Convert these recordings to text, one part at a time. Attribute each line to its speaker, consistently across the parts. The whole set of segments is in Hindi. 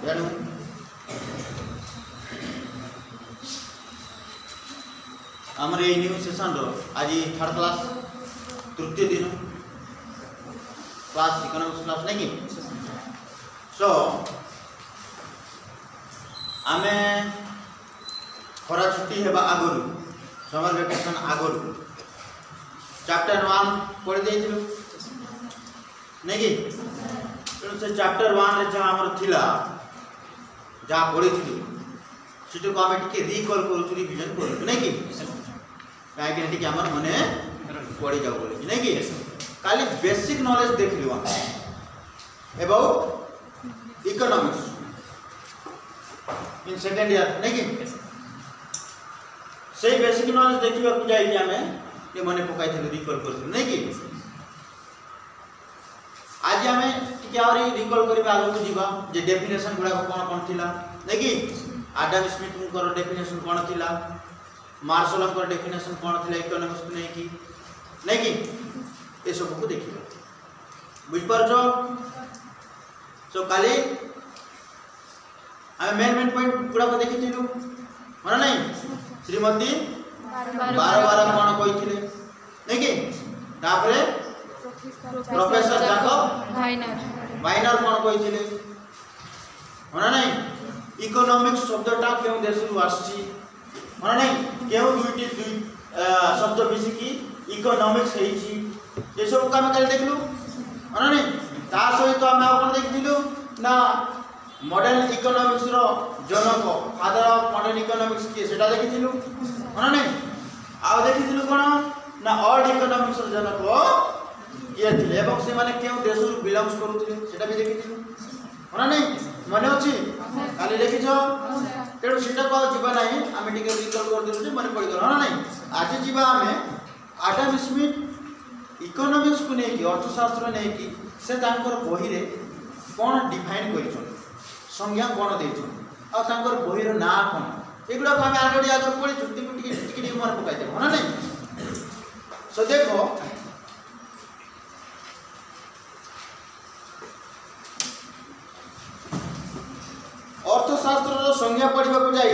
Speaker 1: तेणु आमर ये न्यू सेशन रो आज थर्ड क्लास तृतीय दिन क्लास इकोनॉमिक्स क्लास नहीं कि सो आमे खरा छुट्टी हेबा आगुरु समर वेकेशन आगुरु चैप्टर 1 पढ़ी देइथिलु नहीं कि से चैप्टर 1 रे जहाँ हमर थिला जहाँ पढ़ी सीटू को आमे टिके रिकॉल करू रिवीजन करू नहीं कि काहे टिके हमर मने पढ़ी जाऊ बोली नहीं कि खाली बेसिक नॉलेज देखलु हम about economics in second year नहीं कि से बेसिक नॉलेज देखिबा को जाई कि हमें ये मने पकाई थे रिकॉल कर नहीं कि आज हमें टिके और रिकॉल करबा आगो को जीवा जे डेफिनेशन गुडा कोन कोन थिला नहीं कि एडम स्मिथ को डेफिनेशन कोन थिला मार्शल को डेफिनेशन कोन थिला इकोनॉमिक्स को नहीं कि ये सब को देखिबा बुझ परछो सो काली हमें मेन पॉइंट गुडा को देखि थिलु मन नहीं श्रीमती बार बार कोन कोइ थिले नहीं कि तापरे प्रोफेसर जाकब वाइनर कोन कोइ थिले मन नहीं इकोनॉमिक्स शब्दटा केउ देशरु आछि मन नहीं केउ दुईटी दुई शब्द मिसी की इकोनॉमिक्स हेछि ये सब को हम कल देखलु मन नहीं ता सहित हम कोन देखिलु ना मॉडर्न इकोनॉमिक्स रो जनक फादर ऑफ मॉडर्न इकोनॉमिक्स के सेटा देखिथिलु मन नहीं आ देखिथिलु कोन ना ओल्ड इकोनॉमिक्स रो जनक ये थिले एवं से माने केउ देश रु बिलोंग्स करूथिले सेटा भी देखिथिलु मन नहीं मने अछि खाली देखिछो तेडु सेटा को जीवा नहीं हम टिके रिकॉल कर देलु जे मने पड़ी गलो मन नहीं आज जीवा हमें एडम स्मिथ इकोनॉमिक्स को नहीं कि अर्थशास्त्र नहीं कि से तांकर बही रे कोन डिफाइन करिछन संज्ञा कोन देछन आ तांकर बही रो ना कोन एगुडा को हम आगडी आगर पड़ी छुट्टी को टिके मन पकाई दे मन नहीं सो देखो अर्थशास्त्र रो संज्ञा पढ़िबा को जाई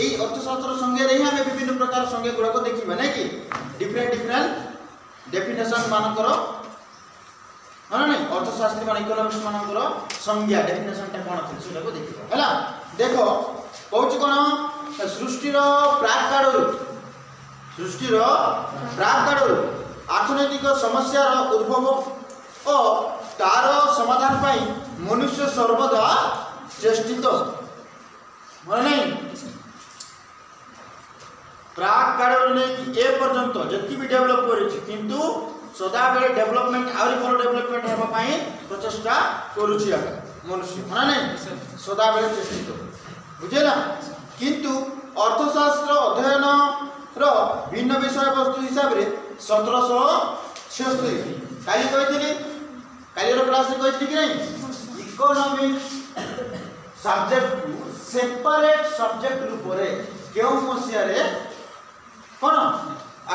Speaker 1: एई अर्थशास्त्र संज्ञा रे हमें विभिन्न प्रकार संज्ञा गुडा को देखिबा नै कि डिफरेंट डेफिनेशन मान करो मन नहीं अर्थशास्त्री मान इकोनॉमिक्स मान करो संज्ञा डेफिनेशन टा कोन अछि सेटा को देखिबा हला देखो कहूच कोन सृष्टि रो प्राक काडरू अर्थनैतिक समस्या रो उद्भव और तार समाधान पाई मनुष्य सर्वदा चेष्टित मन नहीं प्राक काडरू ने ए पर्यंत जति भी डेवलप करिछि किंतु सदा बेले डेवलपमेंट आउरी पर डेवलपमेंट हेबा पाई प्रचेष्टा करूछि मनुष्य मन नहीं सदा बेले चेष्टित बुझेला किंतु अर्थशास्त्र अध्ययन रो भिन्न विषय वस्तु हिसाब रे 1776 काली कहिथिली काली रो क्लास रे कहिथिली कि नहीं इकोनॉमिक्स सब्जेक्ट सेपरेट सब्जेक्ट रूप रे केउ मसिया रे कोन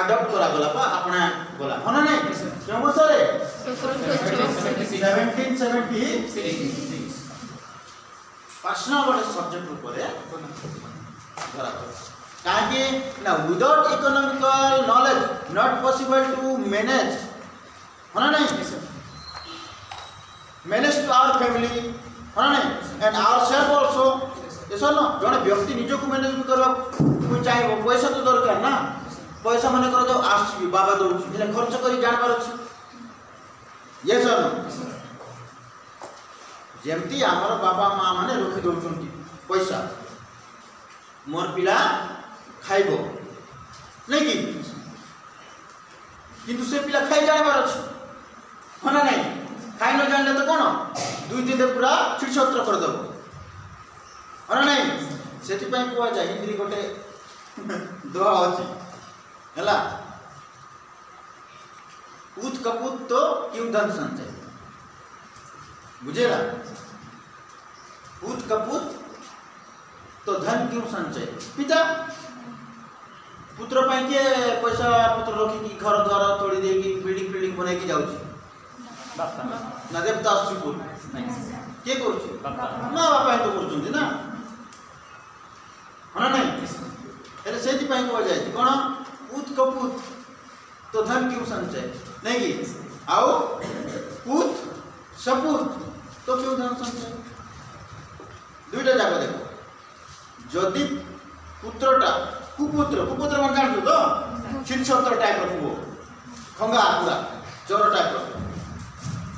Speaker 1: अडॉप्ट करा गला पा अपना गला मन नहीं केउ मसिया रे 1776 पर्सनल बड़े सब्जेक्ट रूप रे धरा काहे ना without economical knowledge not possible to manage मन नहीं मैनेज टू आवर फैमिली मन नहीं एंड आवर सेल्फ आल्सो ऐसा ना जने व्यक्ति निज को मैनेज करबा कोई चाहिए पैसा तो दरकार ना पैसा माने कर जो आसी बाबा दउछि हेले खर्च करी जान पार अछि ये सर जेमती हमर बाबा मां माने रखि दउछंती पैसा मोर पिला खाइबो नहीं कि किंतु से पिला खाइ जान पार अछि होना नहीं खाइ न जानले तो कोन दुई दिन पूरा छिछत्र कर दबो होना नहीं सेति पई कोआ जाय हिंदी गोटे दोहा अछि हला पूत कपूत तो क्यों धन संचय बुझेला पूत कपूत तो धन क्यों संचय पिता पुत्र पाई के पैसा पुत्र रखी घर द्वार तोड़ी देकी बिल्डिंग बिल्डिंग बनै की जाउची ନା ଦେବତା ଆସୁଛି କୋଉ କିଏ କରୁଛି ମା ବାପା ହିଁ ତ କରୁଛନ୍ତି ନା ହଁ ନାଇଁ ହେଲେ ସେଇଥିପାଇଁ କୁହାଯାଇଛି କ'ଣ ପୁତ କପୁତ तो धन क्यों संचय नहीं कि आओ पुत सपूत तो क्यों धन संचय दुईटा जाक देखो जदि पुत्रटा कुपुत्र कुपुत्र मान जान तो छिछत्र टाइप रो पुओ खंगा पूरा चोर टाइप रो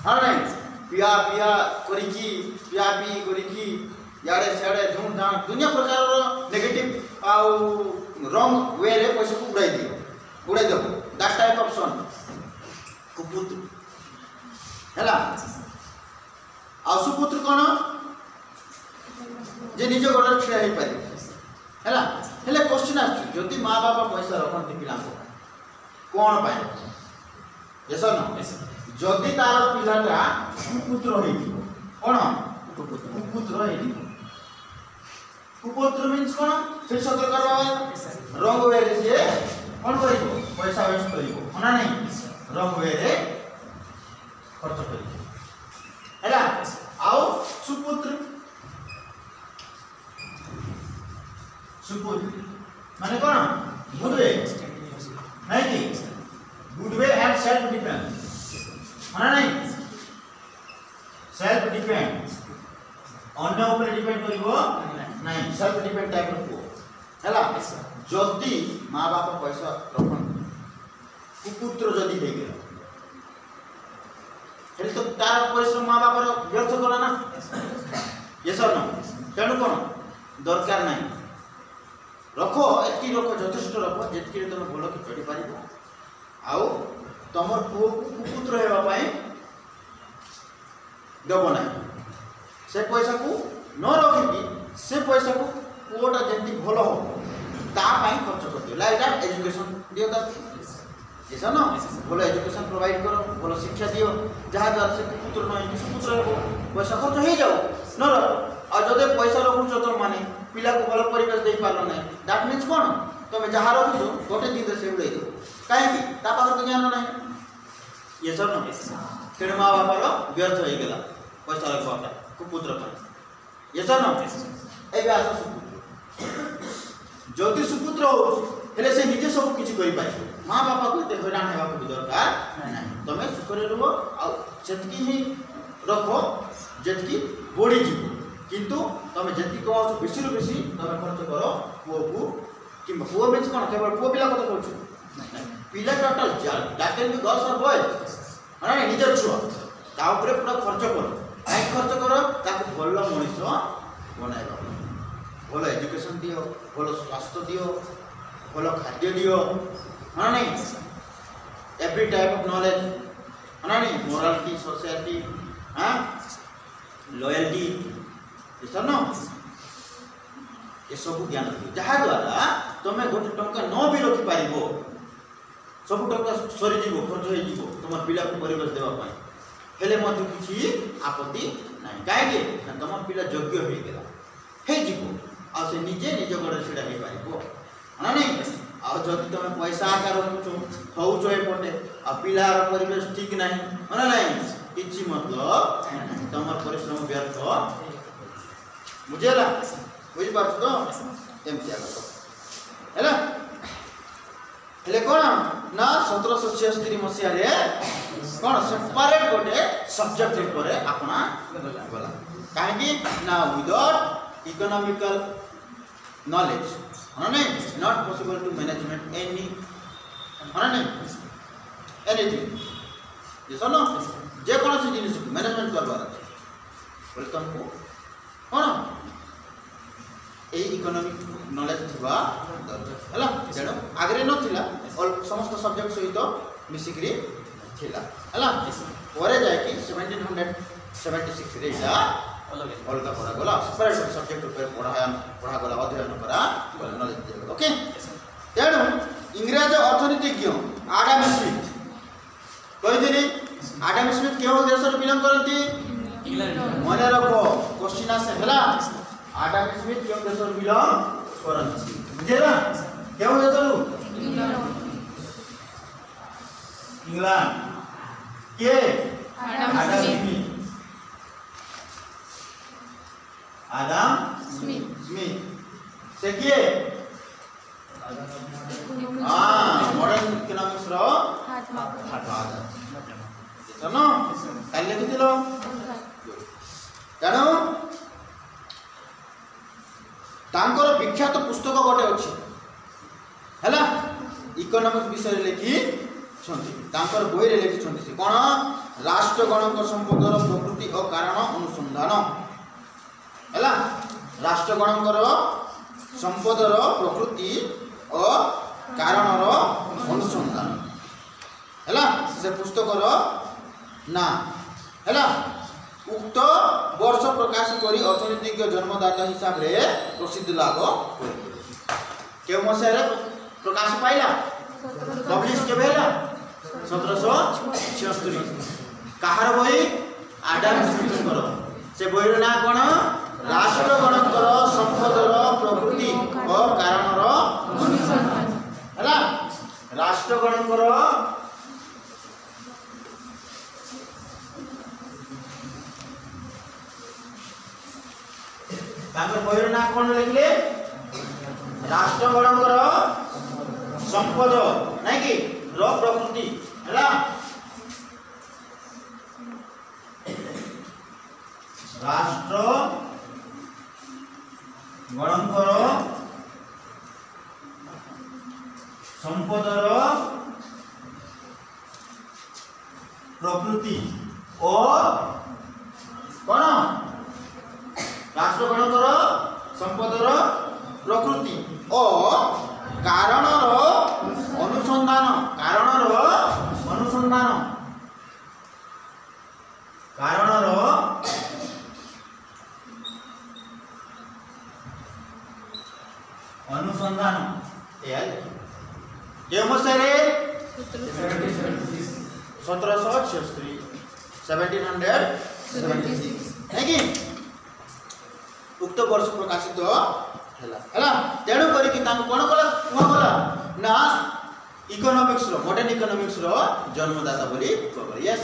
Speaker 1: हां नहीं पिया पिया करिकी पिया पी करिकी याडे सेडे धूमधाम दुनिया प्रकार रो नेगेटिव आउ रॉन्ग वे रे पैसा को उड़ाई दो that type of son कुपुत्र हैला आ सुपुत्र कोन जे निज गोड़ छिया हे पारि हैला हेले क्वेश्चन आछ जदि मां बाबा पैसा रखन पिला कोन पाए यस नो जदि तार पिलाटा कुपुत्र होई कोन कुपुत्र होई कुपुत्र मींस कोन से सत्र करबा रंग वे जे कौन करिबो पैसा वेस्ट करिबो होना नहीं रंग वे रे खर्च करिबो हैला आओ सुपुत्र माने कोन गुड वे नहीं कि good way and self depend होना नहीं सेल्फ डिपेंड अन्य ऊपर डिपेंड करिबो नहीं सेल्फ डिपेंड टाइप रखो हैला जदि माँ बाप पैसा रखन कुपुत्र जदि हे गेल हेले तो तार परिश्रम माँ बाप व्यर्थ कला ना यस और नो तेणु कोन दरकार नहीं रखो एति रखो यथेष्ट रखो जेतकी तुम भल कि चढ़ी पारिबो आउ तमर पुओ कुपुत्र हेबा पई देबो नहीं से पैसा को न रखी से पैसा को पुओटा जेंति भल हो ता पाई खर्च कर दियो लाइक दैट एजुकेशन दियो ता ऐसा ना भल एजुकेशन प्रोवाइड करो भल शिक्षा दियो जहाँ द्वारा से पुत्र नहीं सुपुत्र हो पैसा खर्च हो जाओ न आ जदे पैसा रखुछ तो माने पिला को भल परिवेश दे पारलो नहीं दैट मींस कोन तमे जहाँ रखुछ गोटे दिन से उड़ाई दो काहे कि ता पाखर तो ज्ञान नहीं ये सब न तेरे माँ बाप रो व्यर्थ हो गेला पैसा रखवा कुपुत्र पर ये सब न एबे आस सुपुत्र जदि सुपुत्र हो हेले से निजे सब किछि करि पाइ मां बापा को ते हैरान हेबा को दरकार नहीं तमे सुखरे रहबो आ जतकी ही रखो जतकी बढी जीवो किंतु तमे जतकी को बेसी रो बेसी तमे खर्च करो पुओ को कि पुओ मींस कोन केवल पुओ पिला कथा कहछु पिला total that can be girls और बॉयज अरे निजे छुआ ता ऊपर पूरा खर्च करो काई खर्च करो ताको भलो मनुष्य बनाइबा भल एजुकेशन दियो भल स्वास्थ्य दियो भल खाद्य दियो हाँ नहीं एवरी टाइप ऑफ नॉलेज हाँ नहीं मोरालिटी सोसाइटी हाँ लॉयल्टी ये सब न ये सब ज्ञान दियो जहाँ द्वारा तुम्हें गोटे टंका न भी रखी पारिबो सब टंका सरी जीवो खर्च हो जीवो तुम पिला को परिवेश देवा पाई हेले मध्य किछि आपत्ति नहीं काहे तुम पिला योग्य हो गेला हे जीवो आ से निजे निज गोड़ छिड़ा हे पारिबो ना नहीं आ जदि तुम पैसा आकार रखुछ खाऊछ एपटे आ पिलार परिवेश ठीक नहीं ना नहीं किछि मतलब तुम परिश्रम व्यर्थ बुझेला बुझि पाछ तो एमती आगो हैला हेले कोन ना 1766 मसिया रे कोन सेपरेट गोटे सब्जेक्ट ऊपर आपना गला काहे कि ना विदाउट इकोनॉमिकल knowledge नहीं not possible to management any नहीं anything ये सुनो जे कौन सी जिनिस मैनेजमेंट करवार है बोले तुमको कौन ए इकोनॉमिक नॉलेज थिबा हला जेनो आगरे न थिला और समस्त सब्जेक्ट सहित मिसिकरी थिला हला ओरे जाय कि 1776 रे इटा अलग पढ़ा गला सेपरेट सब्जेक्ट ऊपर पढ़ा गला अध्ययन करा नॉलेज दिया ओके तेणु इंग्रज अर्थनीतिज्ञ आडम स्मिथ कहिदिनी आडम स्मिथ केवल देश रे बिलोंग करती इंग्लैंड मन रखो क्वेश्चन आसे हला आडम स्मिथ केवल देश रे बिलोंग करती बुझेला केवल देश रे इंग्लैंड के आडम स्मिथ। आडम स्मिथ से किए मॉडर्न इकोनॉमिक्स रो जानो काल लिखिथिलो जानो तांकर विख्यात पुस्तक गोटे अछि हैला इकोनॉमिक्स विषय लिखि छथि तांकर बोई रे लिखि छथि कोन राष्ट्रगणक संपदर प्रकृति और कारण अनुसंधान हैला राष्ट्रगणकर संपदर प्रकृति और कारणर अनुसंधान हैला से पुस्तकर ना हैला उक्त वर्ष प्रकाश करी अर्थनीतिक जन्मदाता हिसाब रे प्रसिद्ध लाभ के मसेरे प्रकाश पाइला पब्लिश के भेला 1776 कहार बही आडम स्मिथर से बही ना कोन राष्ट्रगणकर संपदर प्रकृति और कारणर अनुसंधान हैला राष्ट्रगणकर तांकर बही ना कोन लिखले राष्ट्रगणकर संपद नहीं कि रो प्रकृति हैला राष्ट्र गणकर संपदर प्रकृति और कौन राष्ट्र गणकर संपदर प्रकृति और कारणर अनुसंधान कारणर अनुसंधान ये मसेरे 1776 है कि उक्त वर्ष प्रकाशित हैला तेणु करी कि तांको कोन कला ना इकोनॉमिक्स रो मॉडर्न इकोनॉमिक्स रो जन्मदाता बोली कहबो यस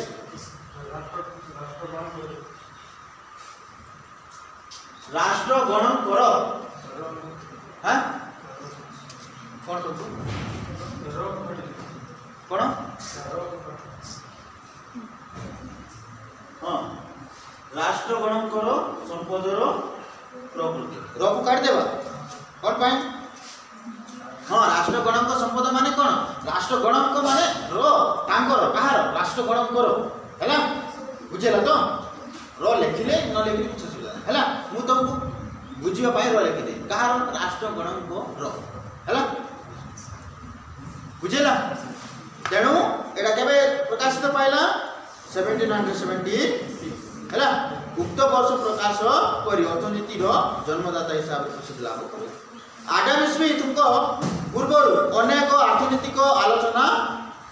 Speaker 1: राष्ट्र गणन करो हां कोन कोन हां राष्ट्र गणन करो संपदर प्रकृति रॉक काट देबा और पाए हां राष्ट्र गणक संपद माने कोन राष्ट्र गणक माने रो तांकर कहार राष्ट्र गणक करो हैला बुझेला तो रो लिखिले न लिखिले कुछ सुविधा हैला मु तुमको बुझियो पाए रो लिखि दे कहार राष्ट्र गणक रो हैला बुझेला तेणु एटा केबे प्रकाशित पाइला 1770 हैला उक्त वर्ष प्रकाश करी अर्थनीति रो जन्मदाता हिसाब से प्रसिद्ध लाभ करे आडम स्मिथ तुमको पूर्व अनेक अर्थनीतिक आलोचना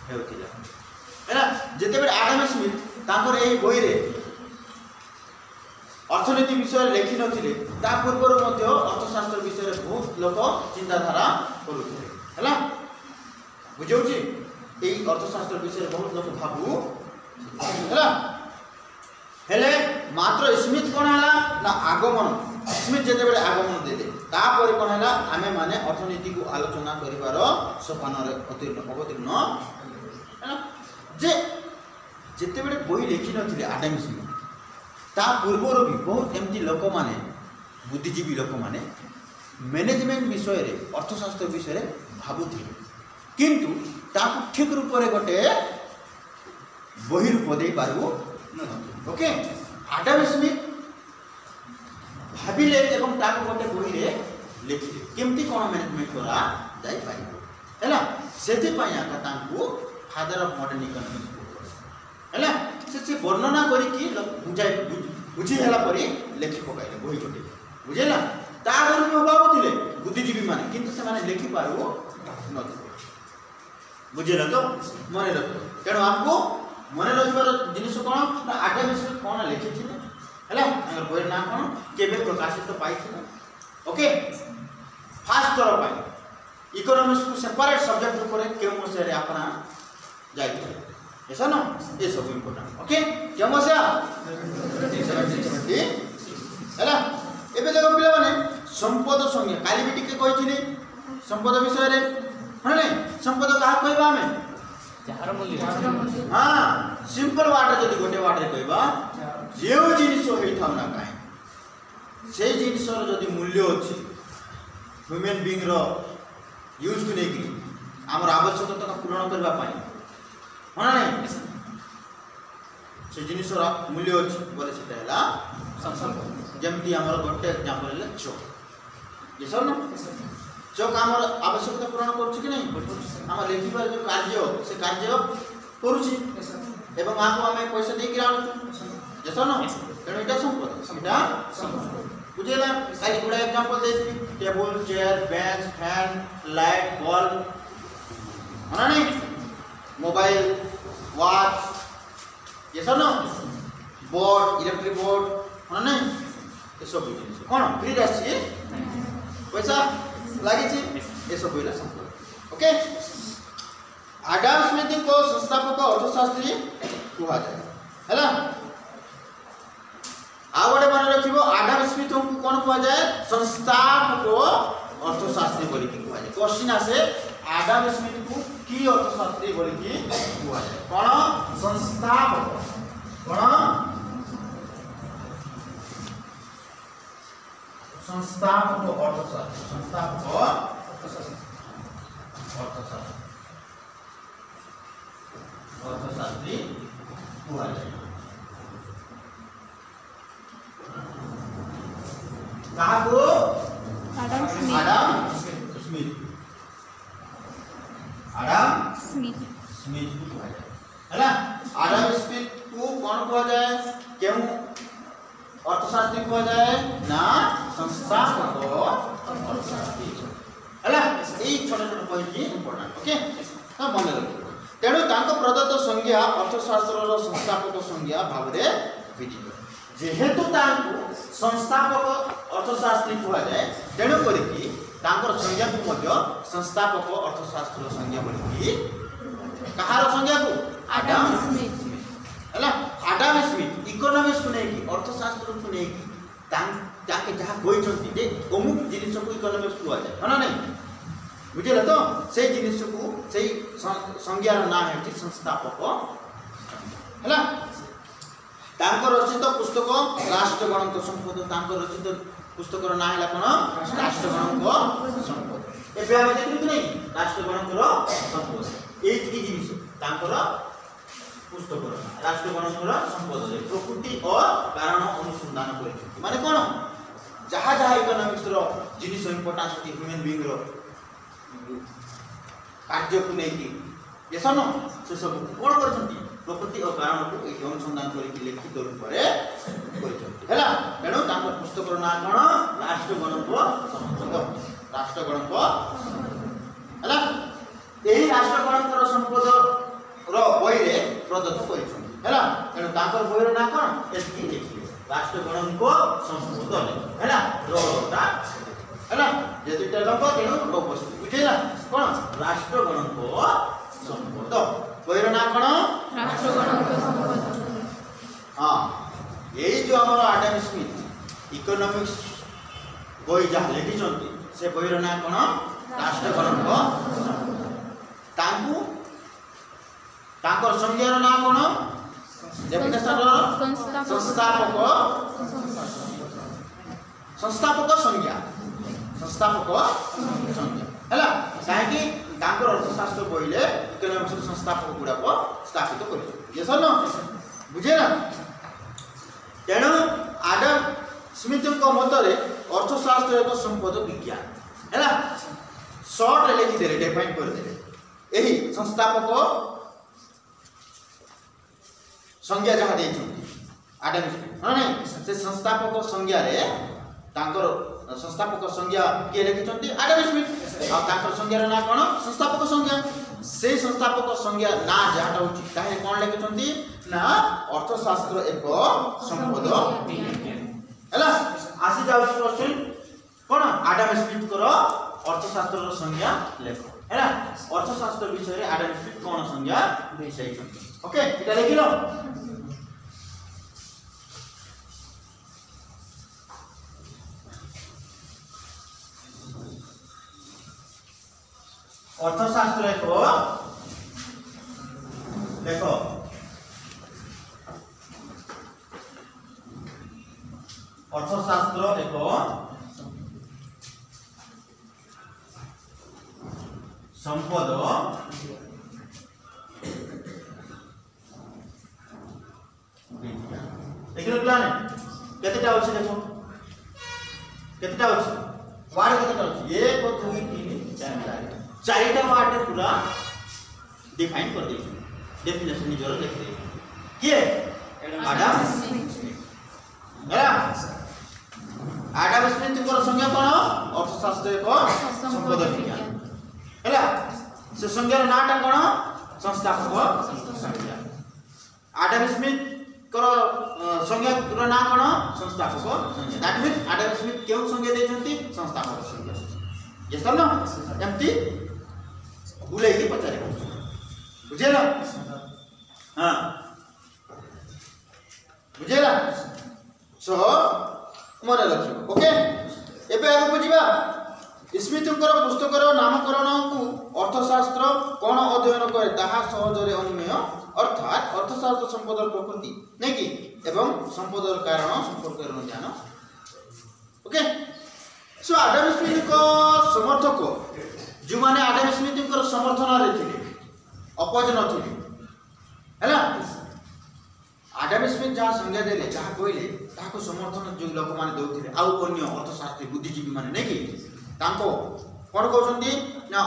Speaker 1: हेउतिला हैला जेते बेर आडम स्मिथ तांकर एही बोई रे अर्थनीति विषय लेखि नथिले ता पूर्व मध्ये अर्थशास्त्र विषय बहुत लोक चिंताधारा करूथिले हैला बुझौछि एही अर्थशास्त्र विषय बहुत लोक भाबु हैला हेले मात्र स्मिथ कोन हला ना आगमन स्मिथ जेते बेले आगमन देले तापर कोन हला आमे माने अर्थनीति को आलोचना करिवार सोपान रे अवतीर्ण हैला जे जेते बेले बोई लेखि नथिले आडम स्मिथ ता पूर्वरो भी बहुत एमती लोक माने बुद्धिजीवी लोक माने मैनेजमेंट विषय रे अर्थशास्त्र विषय रे भाबुथिले किंतु ताकु ठीक रूप रे गोटे बहि रूप दे पारबो ओके आडम स्मिथ भाबिले एवं ताको गोटे बहि रे लिखिले केमती कोन मैनेजमेंट करा जाय पाइबो हैला सेति पय आका तांकु फादर ऑफ मॉडर्न इकोनॉमिक्स हैला से वर्णना करी कि बुझाई बुझी हैला परी लेखि पकाइले बहि गोटे बुझेला ता आगर भी अभाव थिले बुद्धिजीवी माने किंतु से माने लेखि पारबो न बुझेला तो मने रख तेणु हमको मने रखिबार जिनिस कोन ना आडम स्मिथ कोन लिखिथिले हैला अगर बोई ना कोन केबे प्रकाशित पाइथिले ओके फास्ट तरह पाइ इकोनॉमिक्स को सेपरेट सब्जेक्ट ऊपर के मसेरे अपना जाइथिले ऐसा ना ये सब इम्पोर्टेंट ओके क्या मसिया हैला एबे देखो पिला माने संपद संज्ञा काली भी टिके कहिथिले संपद विषय रे है नै संपद का कहबा हमें
Speaker 2: जार मूल्य
Speaker 1: हां सिंपल वाटर जदी गोटे वाटर कहबा जे जिनिस होई थाउ ना काहे से जिनिस रो जदी मूल्य अछि ह्यूमन बीइंग रो यूज को नेकी हमर आवश्यकता पूर्ण करबा पाई होना नै से जिनिस रो मूल्य अछि बोले सेटा हला संपद जमती हमर गोटे एग्जांपल ले चोक ये सब ना चोक हमर आवश्यकता पूर्ण करछि कि नहीं हम लेखिबार जो कार्य से कार्य करूछि एवं आको हमें पैसा दे के आनु जैसा ना तेणु एटा संपद एटा बुझेला काली गुडा एग्जांपल देछि table chair bench fan light bulb होना नहीं मोबाइल वॉच ये सब ना बोर्ड इलेक्ट्रिक बोर्ड होना नहीं ये सब जिनिस कोन फ्री राशि पैसा लागि छी ये सब होइला संपद ओके आडम स्मिथ को संस्थापक अर्थशास्त्री कुहा जाय हैला आगोडे मन रखिबो आडम स्मिथ को कोन कुहा जाय संस्थापक अर्थशास्त्री बोली की कुहा जाय क्वेश्चन आसे आडम स्मिथ को की अर्थशास्त्री बोली की कुहा जाय कोन संस्थापक कोन संस्थापक अर्थशास्त्री अर्थशास्त्री हुआ जाए कहा को
Speaker 3: आडम स्मिथ
Speaker 1: हुआ जाए है ना आडम स्मिथ को कौन हुआ जाए क्यों अर्थशास्त्री को जाए ना संस्थापक अर्थशास्त्री हैला ए छोटा छोटा पॉइंट की इंपोर्टेंट ओके तो मन रखिबो तेणु तांको प्रदत्त संज्ञा अर्थशास्त्र रो संस्थापक संज्ञा भाबरे विदित जेहेतु तांको संस्थापक अर्थशास्त्री को जाए तेणु करी कि तांकर संज्ञा को मध्य संस्थापक अर्थशास्त्र संज्ञा बोली कहार संज्ञा को आडम स्मिथ हैला आडम स्मिथ इकोनॉमिक्स को नहीं अर्थशास्त्र को नहीं ताके जहाँ कोई चलती जे अमुक जिनिस को इकोनॉमिक्स को आ जाए है ना नहीं बुझेला तो से जिनिस को से संज्ञार नाम है संस्थापक हैला तांकर रचित पुस्तक राष्ट्रगणक संपद तांकर रचित पुस्तकर नाम है कोन राष्ट्रगणक संपद एबे हम देखि नहीं राष्ट्रगणक संपद ए की जिनिस तांकर पुस्तक राष्ट्रगणकर संपद प्रकृति और कारण अनुसंधान कर माने कोन जहाँ जहाँ इकोनॉमिक्स रो जिनिस इंपोर्टेंस होती ह्यूमन बीइंग रो कार्य को नहीं ये सब से सब कोन करछंती प्रकृति और कारण को एक अनुसंधान करके लिखित रूप रे करछंती हैला तेणु तांको पुस्तक रो नाम कोन राष्ट्रगणक संपद राष्ट्रगणक हैला एही राष्ट्रगणकर संपद रो बही रे प्रदत्त करिछन हैला तेणु तांकर बही रो ना कोन एसकी लिखिबे राष्ट्रगणक संपद हैला रोटा हैला जे दुटा लंब तेणु उपस्थित बुझेला कोन राष्ट्रगणक संपद बही रो ना कोन
Speaker 3: राष्ट्रगणक संपद
Speaker 1: हां एई जो हमर आडम स्मिथ इकोनॉमिक्स बही जहा लिखिछंती से बही रो ना कोन राष्ट्रगणक तांकु तांकर संज्ञार नाम कोन डेफिनेशन संस्थापक संज्ञा हैला काहे कि तांकर अर्थशास्त्र पहिले इकोनॉमिक्स संस्थापक गुडा को स्थापित करियो ये न बुझे ना तेणु आडम स्मिथ को मतरे अर्थशास्त्र एक संपद विज्ञान हैला शॉर्ट लिखि देले डिफाइन कर देले एही संस्थापक संज्ञा जहाँ देइछन्ती आडम स्मिथ नहीं से संस्थापक संज्ञा रे तांकर संस्थापक संज्ञा के लिखिछन्ती आडम स्मिथ आ तांकर संज्ञार ना कोन संस्थापक संज्ञा से संस्थापक संज्ञा ना जाटा होची काहे कोन लिखिछन्ती ना अर्थशास्त्र एक संपद हैला आसी जाउ क्वेश्चन कोन आडम स्मिथ को अर्थशास्त्र संज्ञा लेख हैला अर्थशास्त्र विषय रे आडम स्मिथ कोन संज्ञा देइछन्ती ओके এটা লিখিলো অর্থশাস্ত্র এক দেখো অর্থশাস্ত্র এক সম্পদ देखिए प्लान है केतेटा होछि देखो केतेटा होछि वार्ड केतेटा होछि 1 2 3 4 चारिटा वार्ड पूरा डिफाइन कर देछु डेफिनेशन निजर लिख दे किए आडम स्मिथ हैला आडम स्मिथ को संज्ञा कोन अर्थशास्त्र एक संपद विज्ञान हैला से संज्ञार नाटा कोन संस्थापक संज्ञा आडम स्मिथ करो संज्ञा पूरा ना कोन संस्थापक संज्ञा दैट मींस आडम स्मिथ केउ संज्ञा देछंती संस्थापक संज्ञा यस न एम्ति बुले की पचारे बुझेला हां बुझेला सो मन रखियो ओके एबे आगु बुझिबा स्मिथकर पुस्तकर नामकरण को अर्थशास्त्र कोन अध्ययन करे ताहा सहजरे अनुमेय अर्थात अर्थशास्त्र संपदर प्रकृति नहीं कि एवं संपदर कारण संपर्क ज्ञान ओके सो आडम स्मिथ को समर्थक जो माने आडम स्मिथ को समर्थन रे थिले अपोज न थिले हैला आडम स्मिथ जहाँ संज्ञा देले जहाँ कहले ताको समर्थन जो लोक माने दउथिले आउ अन्य अर्थशास्त्री बुद्धिजीवी माने नहीं कि ताको कोन कहउछंती ना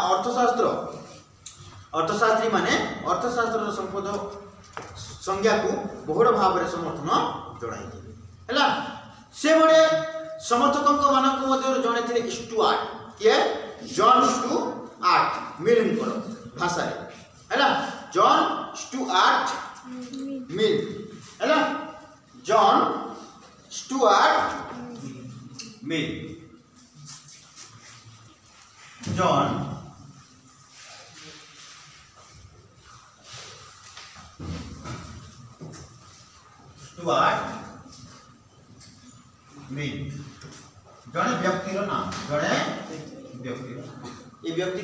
Speaker 1: अर्थशास्त्री माने अर्थशास्त्र संपद संज्ञा को बहुड़ भाव में समर्थन जणाई हैला से बडे समर्थकक मानक मध्य जणे थिले स्टुआर्ट के जॉन स्टुआर्ट मिल करो भाषा रे हैला जॉन स्टुआर्ट मिल हैला जॉन स्टुआर्ट मिल जॉन स्टुआर्ट मिल जने व्यक्तिर नाम जने व्यक्तिर ए व्यक्ति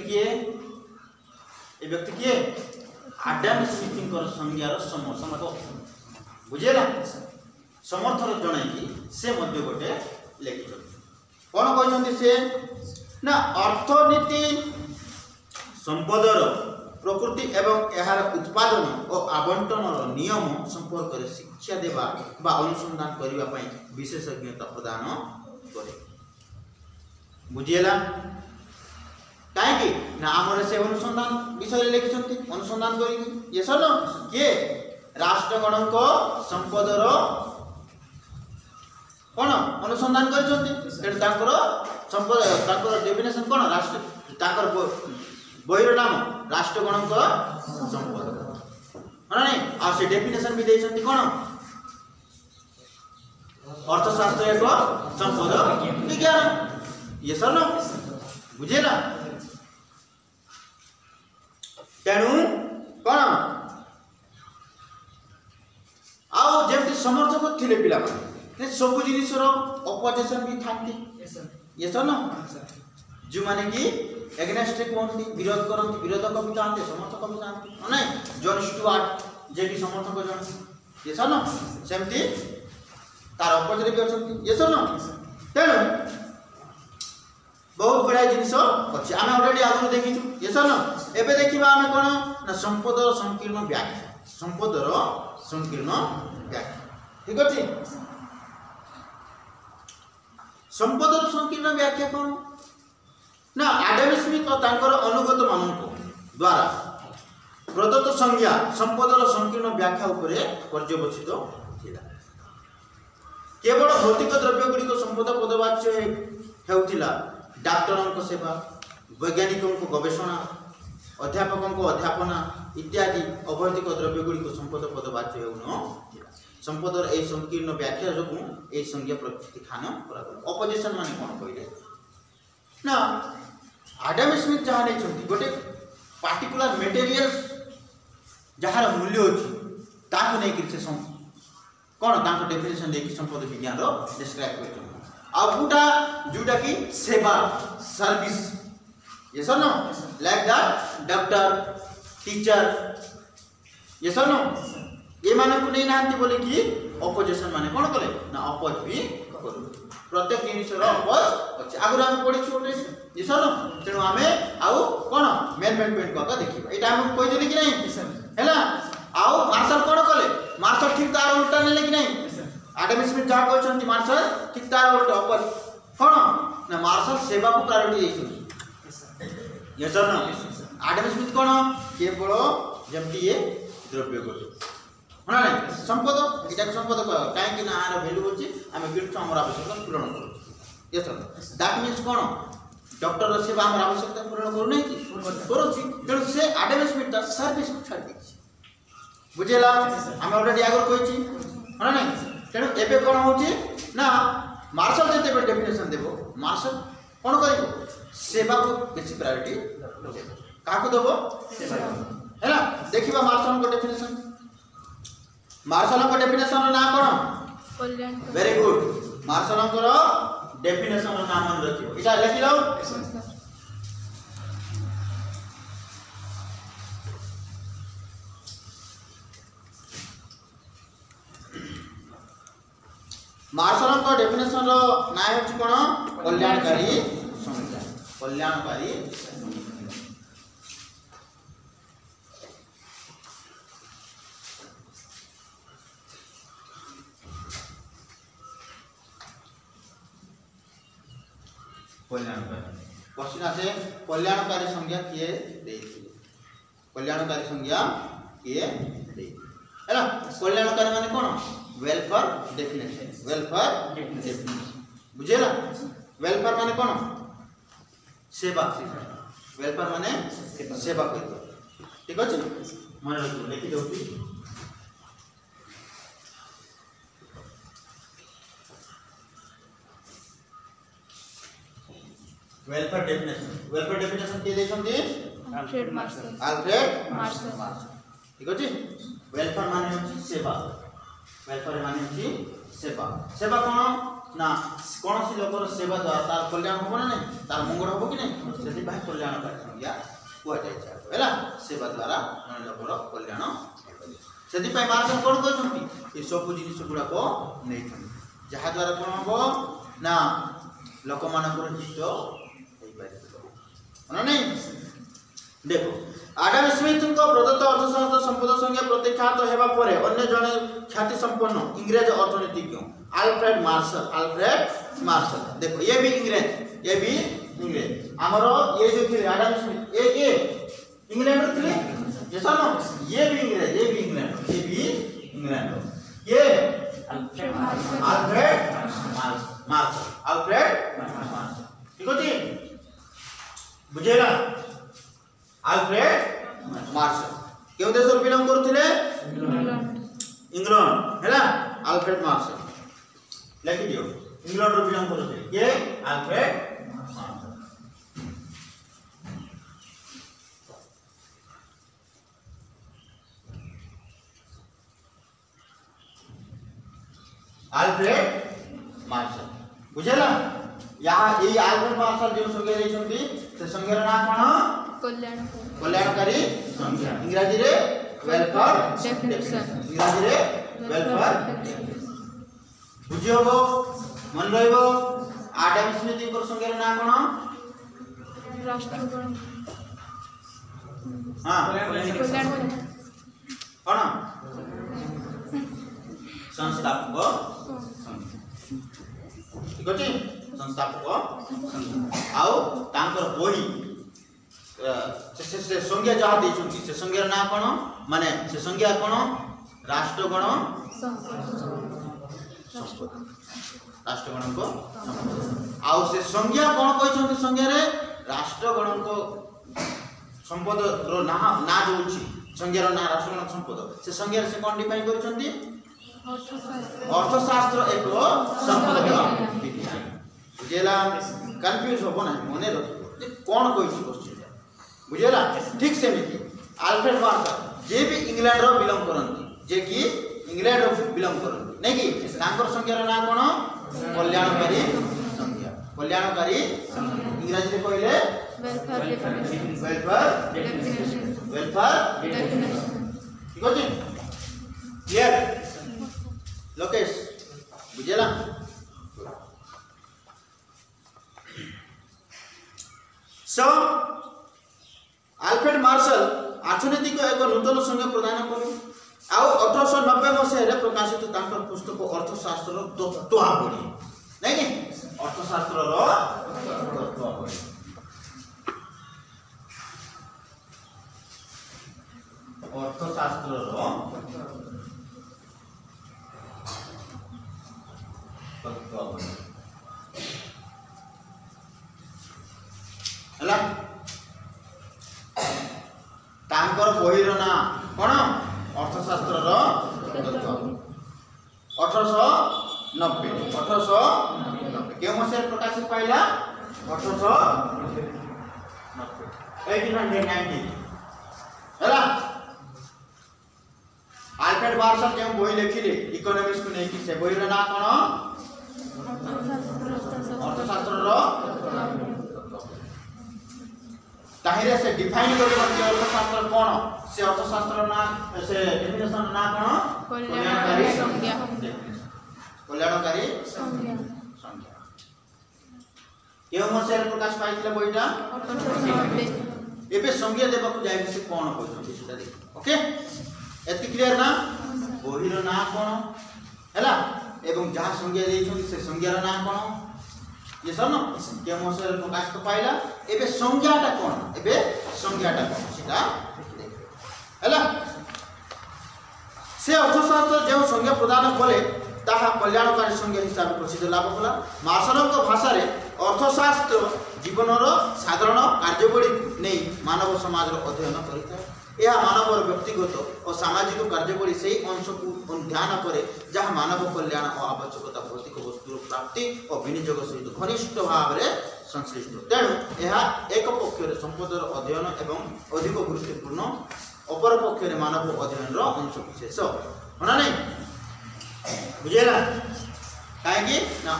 Speaker 1: किए आडम स्मिथ संज्ञार समर्थक बुझेला समर्थन जणे कि से मध्य गोटे लेखित कोन कहछन्ती से ना अर्थनीति संपदर प्रकृति एवं यार उत्पादन और आवंटन नियम संपर्क में शिक्षा देवा बा अनुसंधान करने पई विशेषज्ञता प्रदान करे बुझिएला काहे कि ना हमरे से अनुसंधान विषय लिखिसंती अनुसंधान करी ये सन के राष्ट्रगणक संपदर कोन अनुसंधान करिसंती एटा ताकर संपद ताकर डेफिनेशन कोन राष्ट्र ताकर बहिर नाम राष्ट्रगणक संपद माने आ से डेफिनेशन भी देइसंती कोन अर्थशास्त्र एक संपद विज्ञान ये सब न बुझेला तेणु कोन आउ जेमति समर्थक थिले पिला माने सब जिनिसर अपोजिशन भी थांती ये सब न जो माने कि एग्नेस्ट कोनती विरोध करंती विरोधक भी थांते समर्थक भी थांते नै जॉन स्टुआर्ट जे कि समर्थक जन ये सब न सेमति तार अपोजिट भी अछंती ये सब न तेणु बहुत बड़ा जिनिस अछि आमे ऑलरेडी आगु देखिछु ये सब न एबे देखिबा आमे कोन ना संपदर संकीर्ण व्याख्या संपदर संकीर्ण व्याख्या ठीक अछि संपदर संकीर्ण व्याख्या कोन ना आडम स्मिथ और तांकर अनुगत मानक द्वारा प्रदत्त संज्ञा संपदर संकीर्ण व्याख्या उपरे पर्यवसित थिला केवल भौतिक द्रव्य गुडी को संपद पदवाच्य हेउथिला डाक्टरों सेवा वैज्ञानिकों को गवेषणा अध्यापकों को अध्यापना इत्यादि अभौतिक द्रव्य गुडी को संपद पदवाच्य हेउन संपदर ए संकीर्ण व्याख्या जो ए संज्ञा प्रकृति खान अपोजिशन माने कोन कहले ना आडम स्मिथ जहाँ नहीं गोटे पार्टिकुलर मटेरियल्स जहार मूल्य अच्छी ताकि नहीं कि से कौन तांको डेफिनेशन देखि संपद विज्ञान रो डिस्क्राइब करछन अब गुटा जोटा की सेवा service yes no like that doctor teacher yes no ये माने को नहीं नांती बोले कि अपोजिशन माने कोन कले ना अपोज भी करू प्रत्येक जिनिस रो अपोज अछि आगु हम पढि छोटे यस नो तेनु हमें आउ कोन मैनेजमेंट को देखिबा एटा हम कोइ देली कि नहीं हैला आउ मार्शल कोन कले मार्शल ठीक तार उल्टा नेले कि नहीं आडम स्मिथ जा कहछन्ती मार्शल ठीक तार उल्टा ऊपर कोन ना मार्शल सेवा को प्रायोरिटी देछन यस नो आडम स्मिथ कोन केवल जमती ये द्रव्य को होना नहीं संपद एटा संपद काहे कि ना आर वैल्यू होची हमें किछ हमर आवश्यकता पूर्ण करू यस दैट मींस कोन डॉक्टर रो सेवा हमर आवश्यकता पूर्ण करू नहीं कि करूची तेणु से आडम स्मिथ ता सर्विस को छाड़ देछि बुझेला हम ऑलरेडी आगर कहछि होना नहीं तेणु एबे कोन होची ना मार्शल जते बे डेफिनेशन देबो मार्शल कोन करिवो सेवा को बेसी प्रायोरिटी का को देबो सेवा हैला देखिबा मार्शल को डेफिनेशन मार्शल को डेफिनेशन ना कोन
Speaker 3: कल्याण
Speaker 1: वेरी गुड मार्शल को डेफिनेशन नाम मन रखियो इटा लिखि लो मार्शल को डेफिनेशन रो ना होची कोन कल्याणकारी संज्ञा कल्याणकारी कल्याणकारी क्वेश्चन आसे कल्याणकारी संज्ञा किए देइथिले कल्याणकारी संज्ञा किए देइ हैला कल्याणकारी माने कोन वेलफेयर डेफिनेशन बुझेला वेलफेयर माने कोन सेवा वेलफेयर माने सेवा कर ठीक अछि मन रखो लिखि दउती वेलफेयर डेफिनेशन के देछन्ती
Speaker 3: अल्फ्रेड मार्शल
Speaker 1: ठीक अछि वेलफेयर माने होची सेवा वेलफेयर माने होची सेवा सेवा कोन ना कोन सी लोकर सेवा द्वारा तार कल्याण होबो ना नहीं तार मंगल होबो कि नहीं सेति भाई कल्याणकारी संज्ञा को जाय छै हैला सेवा द्वारा मन लोकर कल्याण सेति भाई मार्शल कोन कहछन्ती ए सब जिनिस गुडा को नै छन जहा द्वारा कोन होबो ना लोक मानकर हित होई पारे ना नहीं देखो आडम स्मिथ को प्रदत्त अर्थशास्त्र संपद संज्ञा प्रत्याख्यात हेबा परे अन्य जने ख्याति संपन्न इंग्रज अर्थनीतिज्ञ अल्फ्रेड मार्शल देखो ये भी इंग्रज हमरो ये जो थे आडम स्मिथ ये इंग्लैंड थे ये सुनो ये भी इंग्लैंड ये अल्फ्रेड मार्शल ठीक है बुझेला अल्फ्रेड मार्शल केउ देश रो बिलोंग करथिले इंग्लैंड हैला अल्फ्रेड मार्शल लिखि दियो इंग्लैंड रो बिलोंग करथिले के अल्फ्रेड मार्शल बुझेला यहाँ ये अल्फ्रेड मार्शल जो संज्ञा देछन्ती से संज्ञार नाम कोन कल्याणकारी संज्ञा इंग्रजी रे वेलफेयर डेफिनेशन इंग्रजी रे वेलफेयर बुझियोबो मन रहइबो आडम स्मिथ को संज्ञार नाम कोन
Speaker 3: राष्ट्रगण
Speaker 1: हां
Speaker 3: कल्याण
Speaker 1: कोन संस्थापक ठीक अछि संस्थापक आउ तांकर बोही से संज्ञा जहाँ देछन्ती से संज्ञार नाम कोन माने से संज्ञा कोन राष्ट्रगण राष्ट्रगण को आउ से संज्ञा कोन कहछन्ती संज्ञा रे राष्ट्रगण को संपद रो ना जोछि संज्ञार ना राष्ट्रगण संपद से संज्ञा से कोन डिफाइन करछन्ती अर्थशास्त्र एक संपद विज्ञान बुझेला कंफ्यूज होबो ना मने रखो जे कोन कहछि क्वेश्चन बुझेला ठीक से नहीं अल्फ्रेड मार्शल जे भी इंग्लैंड रो बिलोंग करंती जे कि इंग्लैंड बिलोंग करते नहीं कि तांकर संज्ञार ना कोन कल्याणकारी संज्ञा कल्याणकारी इंग्रजी रे कहले वेलफेयर ठीक अछि क्लियर लोकेश बुझेला सो आल्फ्रेड मार्शल अर्थनैतिक एक नूतन संज्ञा प्रदान कले आ 1890 मसीह प्रकाशित तांकर पुस्तक अर्थशास्त्र तत्त्वावली नहीं कि अर्थशास्त्र तत्त्वावली अर्थशास्त्र तत्त्वावली हला तांकर बहिर ना कोन अर्थशास्त्र तत्त्वावली 1890 के मसीह प्रकाशित पाइला 1890 हला आल्फ्रेड मार्शल के बही लिखिले इकोनॉमिक्स को नहीं कि से बहिर ना कोन अर्थशास्त्र ताहिरे से डिफाइन करि कि अर्थशास्त्र कोन से अर्थशास्त्र ना से डेफिनेशन ना कोन कल्याणकारी संज्ञा केउ मसेर प्रकाश पाइथिले बइटा एबे संज्ञा देबा को जाय से कोन कहछथि सेटा देख ओके एति क्लियर ना बहिर ना कोन हैला एवं जहा संज्ञा देइछथि से संज्ञार ना कोन ये सब न के मसेर प्रकाश तो पाइला एबे संज्ञाटा कोन एबे संज्ञाटा कोन सेटा हैला से अर्थशास्त्र जो संज्ञा प्रदान कले ताहा कल्याणकारी संज्ञा हिसाब प्रसिद्ध लाभ कला मार्शलଙ୍କ भाषारे अर्थशास्त्र जीवनर साधारण कार्यवली नहीं मानव समाज अध्ययन करता है यह मानव व्यक्तिगत और सामाजिक कार्यवली से अंश को ध्यान करे जहाँ मानव कल्याण और आवश्यकता भौतिक वस्तुर प्राप्ति और विनियोग सहित घनिष्ठ भाव में संश्लिष्ट तेणु यह एक पक्षर संपदर अध्ययन एवं अधिक गुरुत्वपूर्ण अपर पक्षर मानव अध्ययन अंश विशेष होना नहीं बुझेला कहीं ना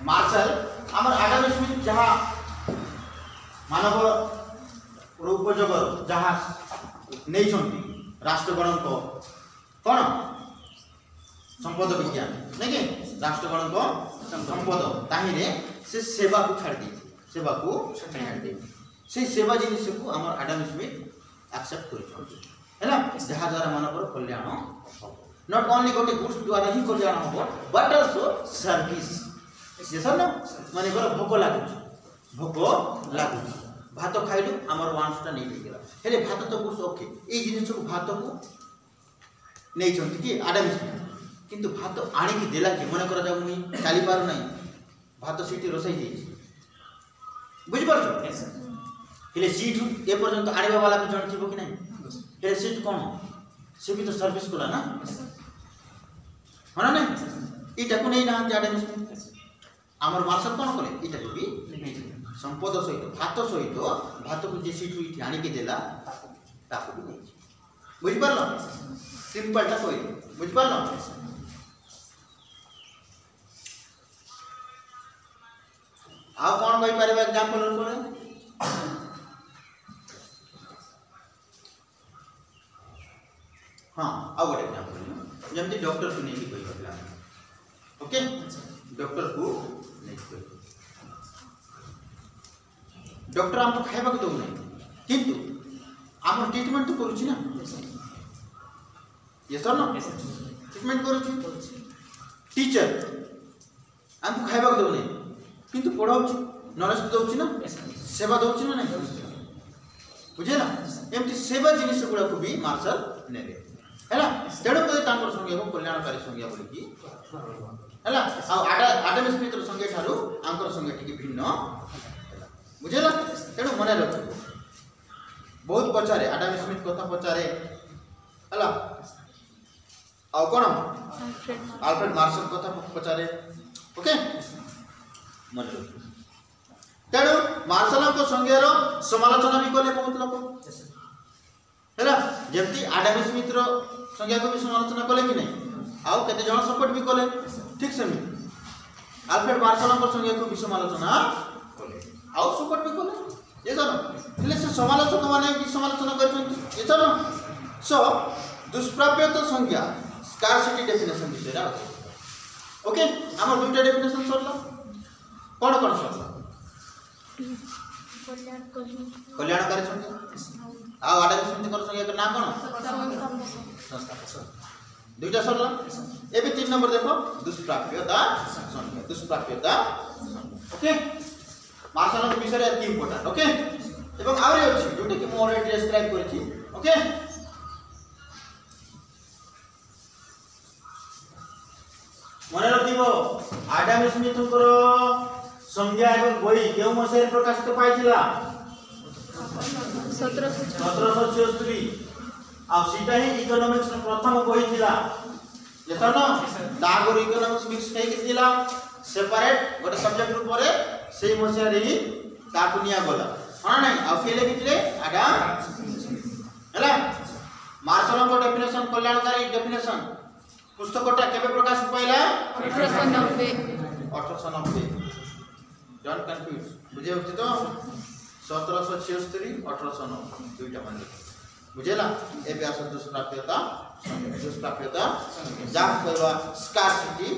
Speaker 1: मार्शल आम आडम स्मिथ जहाँ मानव उपयोग जहाँ नहीं राष्ट्रगण कौन संपद विज्ञान नहीं कि राष्ट्रगण संपद ताहिरे से सेवा को छाड़ दी सेवा को छाड़ दी से सेवा जिनिस को आम आडम स्मिथ एक्सेप्ट कर जहाँ द्वारा मानव कल्याण नॉट ओनली गोटे गुड्स द्वारा ही कल्याण हम बट ऑल्सो सर्विस ये सब ना माने भोक लागु भात खाइलु आमर वांसटा नहीं गला हेले भात तो गुड्स ओके ए जिनिस को भात को नहीं छंती कि आडम स्मिथ किंतु भात आनी की देला कि मन करा जाऊ मुई चाली पारु नहीं भात सीटी रोसई देछि बुझि परछ हेले सीट ए पर्यंत आनिबा वाला भी जण थिबो कि नहीं हेले सीट कोन से भी तो सर्विस कला ना होना नहीं इटा को नहीं ना आडम स्मिथ आमर मार्शल कोन करे इटा को भी संपद सहित भात को जे सीट इठी आनी के देला ताको भी नहीं बुझि परलो सिंपल टा कोइ बुझि परलो आ कोन कहि परबे एग्जांपल कोन हाँ अब गोटे एग्जांपल जमती डॉक्टर को नहीं कहि परला ओके डॉक्टर को नहीं कहि डॉक्टर हमको खाइबा को दउ नहीं किंतु हम ट्रीटमेंट तो करूची ना ये सर ना ट्रीटमेंट करूची टीचर हमको खाइबा को दउ नहीं किंतु पढ़ाउची नॉलेज दउची ना सेवा दउची ना नहीं बुझे ना एमती सेवा जिनिस गुड़ा को भी मार्शल नेले हैला तेणु कदे तांकर संज्ञा को कल्याणकारी संज्ञा बोली की हैला आडम स्मिथ रो संज्ञा ठारू आंकर संज्ञा टिके भिन्न बुझेला तेणु मने रख बहुत पचारे आडम स्मिथ कथा पचारे हला आ कोन आल्फ्रेड मार्शल कथा पचारे ओके मन रख तेणु मार्शल को संज्ञार समालोचना भी कले बहुत लोक हैला जेमती आडम स्मिथ रो संज्ञा को भी समालोचना कले कि नहीं आउ केते जण सपोर्ट भी कले ठीक सेमी अल्फ्रेड मार्शल को संज्ञा को भी समालोचना कले आउ सपोर्ट भी कले ये जानो ले से समालोचक माने भी समालोचना करछन ये जानो सो दुष्प्राप्यता संज्ञा स्कार्सिटी डेफिनेशन विषय ओके हमर दुटा डेफिनेशन सरला कोन कोन सरला कल्याणकारी संज्ञा आ आडा समिति कर संज्ञा के नाम कोन संस्था दुटा सरला एबे 3 नंबर देखो दुष्प्राप्यता संज्ञा ओके मार्शल के विषय अति इंपोर्टेंट ओके एवं आउरी अछि जोटे कि मोर एड्रेस डिस्क्राइब करछि ओके मन रखिबो आडम स्मिथ को संज्ञा एवं बही केउ मसेर प्रकाशित पाइथिला 1763 आ सीटा ही इकोनॉमिक्स प्रथम बही थिला जेतन दागुर इकोनॉमिक्स मिक्स नै किथिला सेपरेट गोटे सब्जेक्ट ऊपर सेही मसेर ही काकुनिया गला हां नै आ केले किथिले आडम हला मार्शल को डेफिनेशन कल्याणकारी डेफिनेशन पुस्तकटा केबे प्रकाशित पाइला 1890 डोंट कंफ्यूज बुझे होछि तो 1766 1890 दुईटा मान बुझेला ए व्यास दुष्प्राप्यता जा कहवा स्कार्सिटी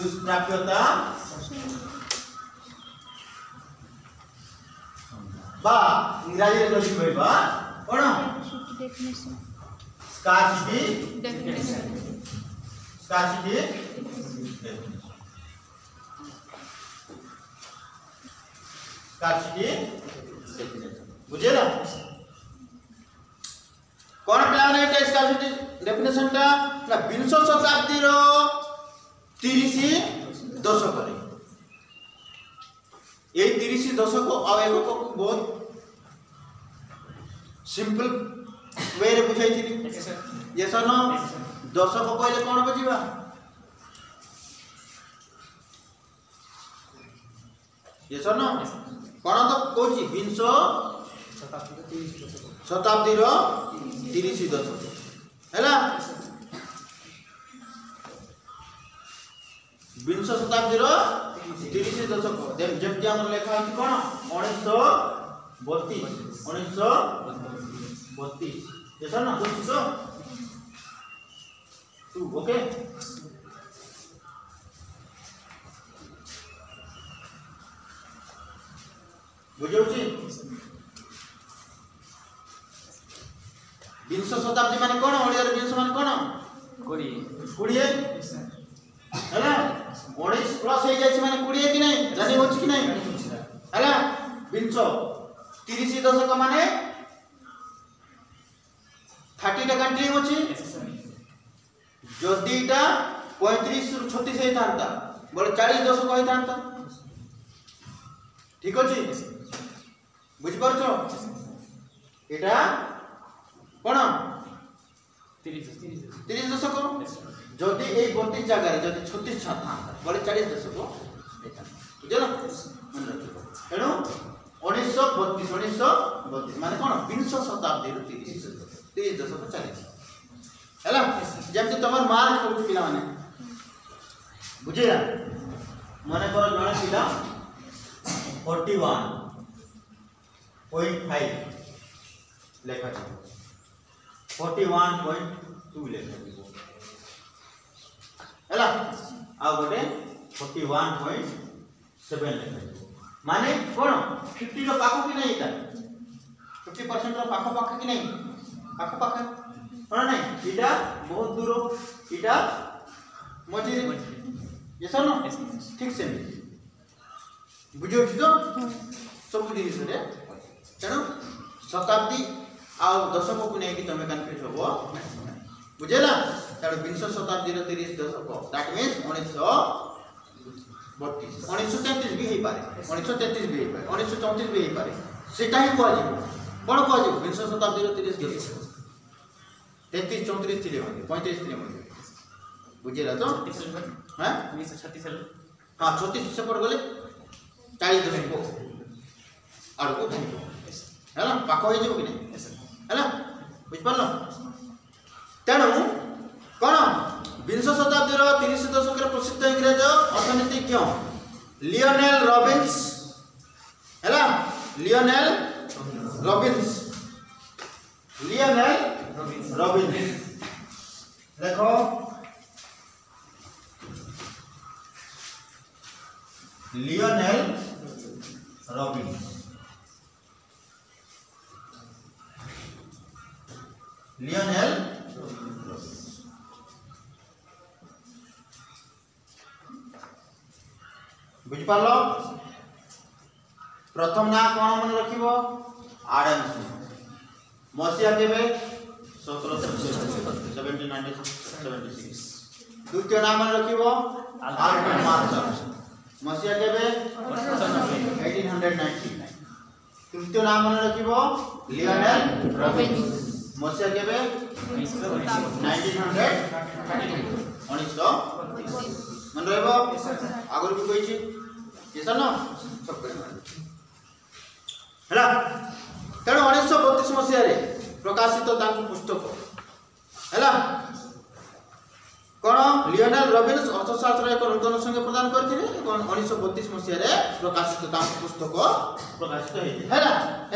Speaker 1: दुष्प्राप्यता बा इंग्रजी रे लिखि कहबा कोन स्कार्सिटी डेफिनेशन बुझेला कोन प्लान है स्कार्सिटी डेफिनेशन ता ना 20 शताब्दी रो 30 दशक रे यही 30 दशक आ एगो को बहुत सिंपल वे रे बुझाई थी ये सनो दशक कहले कोन बुझिबा ये सनो कोन तो कोची 20 शताब्दी रो 30 दशक हैला 20 शताब्दी रो 30 दशक जेमति हमर लेखा है कोन 1932 ये सर ना दोस्तों तू ओके बुझौची 20 शताब्दी माने कोन ओडिया रे 20 माने कोन 20 हैला 19 प्लस हो जाय माने 20 कि नहीं जानि होछ कि नहीं हैला 20 30 दशक माने 30 टा कंट्री होची जदीटा 35 रु 36 हे थांता बोले 40 दशक हे थांता ठीक अछि बुझ परछो एटा कोन 30 दशक जदि ए 32 जगह रे जदि 36 था बोले 40 दशक हे थांता बुझलो मन रखिबो एनु 1932 माने कोन 20 शताब्दी रो 30 दशक 40 हैला जेमति तमर मार्क होछ पिला माने बुझिया माने कर जणे पिला 41.5 लेखा छै 41.2 लेखा छै हैला आ गोटे 41.7 लेखा छै माने कोन 50 रो पाखो कि नहीं एटा 50% रो पाखो पाखो कि नहीं पाखो पाखो कोन नहीं इटा बहुत दूर इटा मझे ये सुनो ठीक से बुझो तो सब जिनिस रे तेणु शताब्दी आ दशक को नहीं कि तमे कंफ्यूज होबो बुझेला तेणु 20 शताब्दी रो 30 दशक दैट मींस 1933 भी हे पारे 1933 भी हे पारे 1934 भी हे पारे सेटा ही कोआ जे कोन कोआ जे 20 शताब्दी रो 30 दशक 33 34 थिले माने 35 थिले माने बुझेला तो हां 1936 हाँ 36 सेपट गले 40 दशक आड़को है ना पाख हो कि नहीं है ना बुझिपार तेणु कौन विंश शताब्दीर 30 दशक प्रसिद्ध इंग्रेज अर्थनीतिज्ञ लियोनेल रॉबिन्स है लियोनेल रॉबिन्स देखो लियोनेल रॉबिन्स बुझिपार प्रथम ना कौन मन रखिबो आडम स्मिथ मसिया केबे 1776 द्वितीय नाम मन रखिबो आल्फ्रेड मार्शल मसिया केबे 1899 तृतीय नाम मन रखिबो लियोनेल रॉबिन्स मसिया केबे 1900 मन रहबो आगुर भी कहि छी ये सर न सब करे हैला तेणु 1932 मसीह प्रकाशित पुस्तक है कौन लियोनेल रॉबिन्स अर्थशास्त्र एक नूतन संज्ञा प्रदान करते 1932 मसीह प्रकाशित पुस्तक प्रकाशित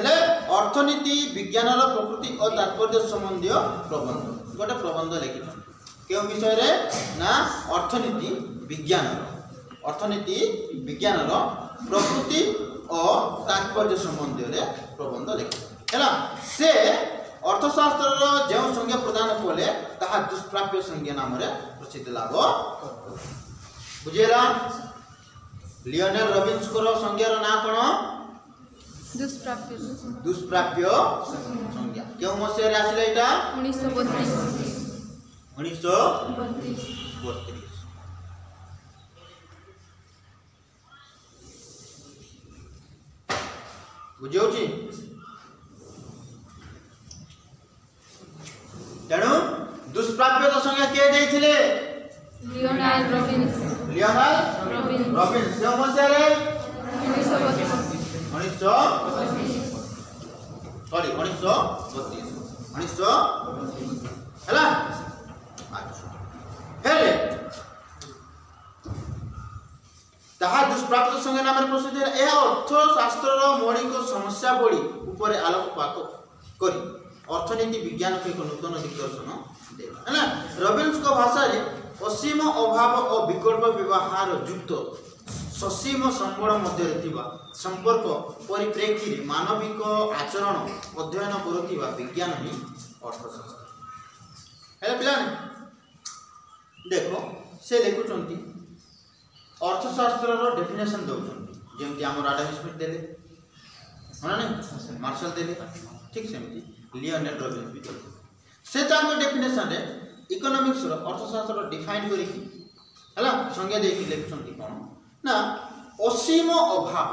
Speaker 1: है अर्थनीति विज्ञान प्रकृति और तात्पर्य संबंधी प्रबंध गोटे प्रबंध लिखित क्यों विषय रे ना अर्थनीति विज्ञान प्रकृति और तात्पर्य संबंधी प्रबंध लिखित है से अर्थशास्त्र जो संज्ञा प्रदान कले ताहा दुष्प्राप्य संज्ञा नाम प्रसिद्ध लाभ बुझेला लियोनेल रॉबिन्स को संज्ञार ना कौन दुष्प्राप्य संज्ञा क्यों मसीह आसिला एटा 1932 बुझे तेणु दुष्प्राप्य संज्ञा किए देथिले
Speaker 3: लियोनेल रॉबिन्स
Speaker 1: क्यों मसिया रे 1932 हैला हेले ताहा दुष्प्राप्त संज्ञा नाम प्रसिद्ध है यह अर्थशास्त्र मौलिक समस्या बड़ी ऊपर आलोकपात करी अर्थनीति विज्ञान को एक नूतन दिग्दर्शन देला है ना रॉबिन्स को भाषा रे असीम अभाव और विकल्प व्यवहार युक्त ससीम संबल मध्य संपर्क परिप्रेक्षी मानविक आचरण अध्ययन करुवा विज्ञान ही अर्थशास्त्र है पिला देखो से लिखुचंती अर्थशास्त्र डेफिनेशन दौरान जमती आम आडम स्मिथ देले हाँ नहीं मार्शल देले ठीक सेमती लियोनेल रॉबिन्स भी देले से डेफिनेशन रे इकोनॉमिक्स अर्थशास्त्र डिफाइन करी है संज्ञा देखिए लिखुचंती कौन ना असीम अभाव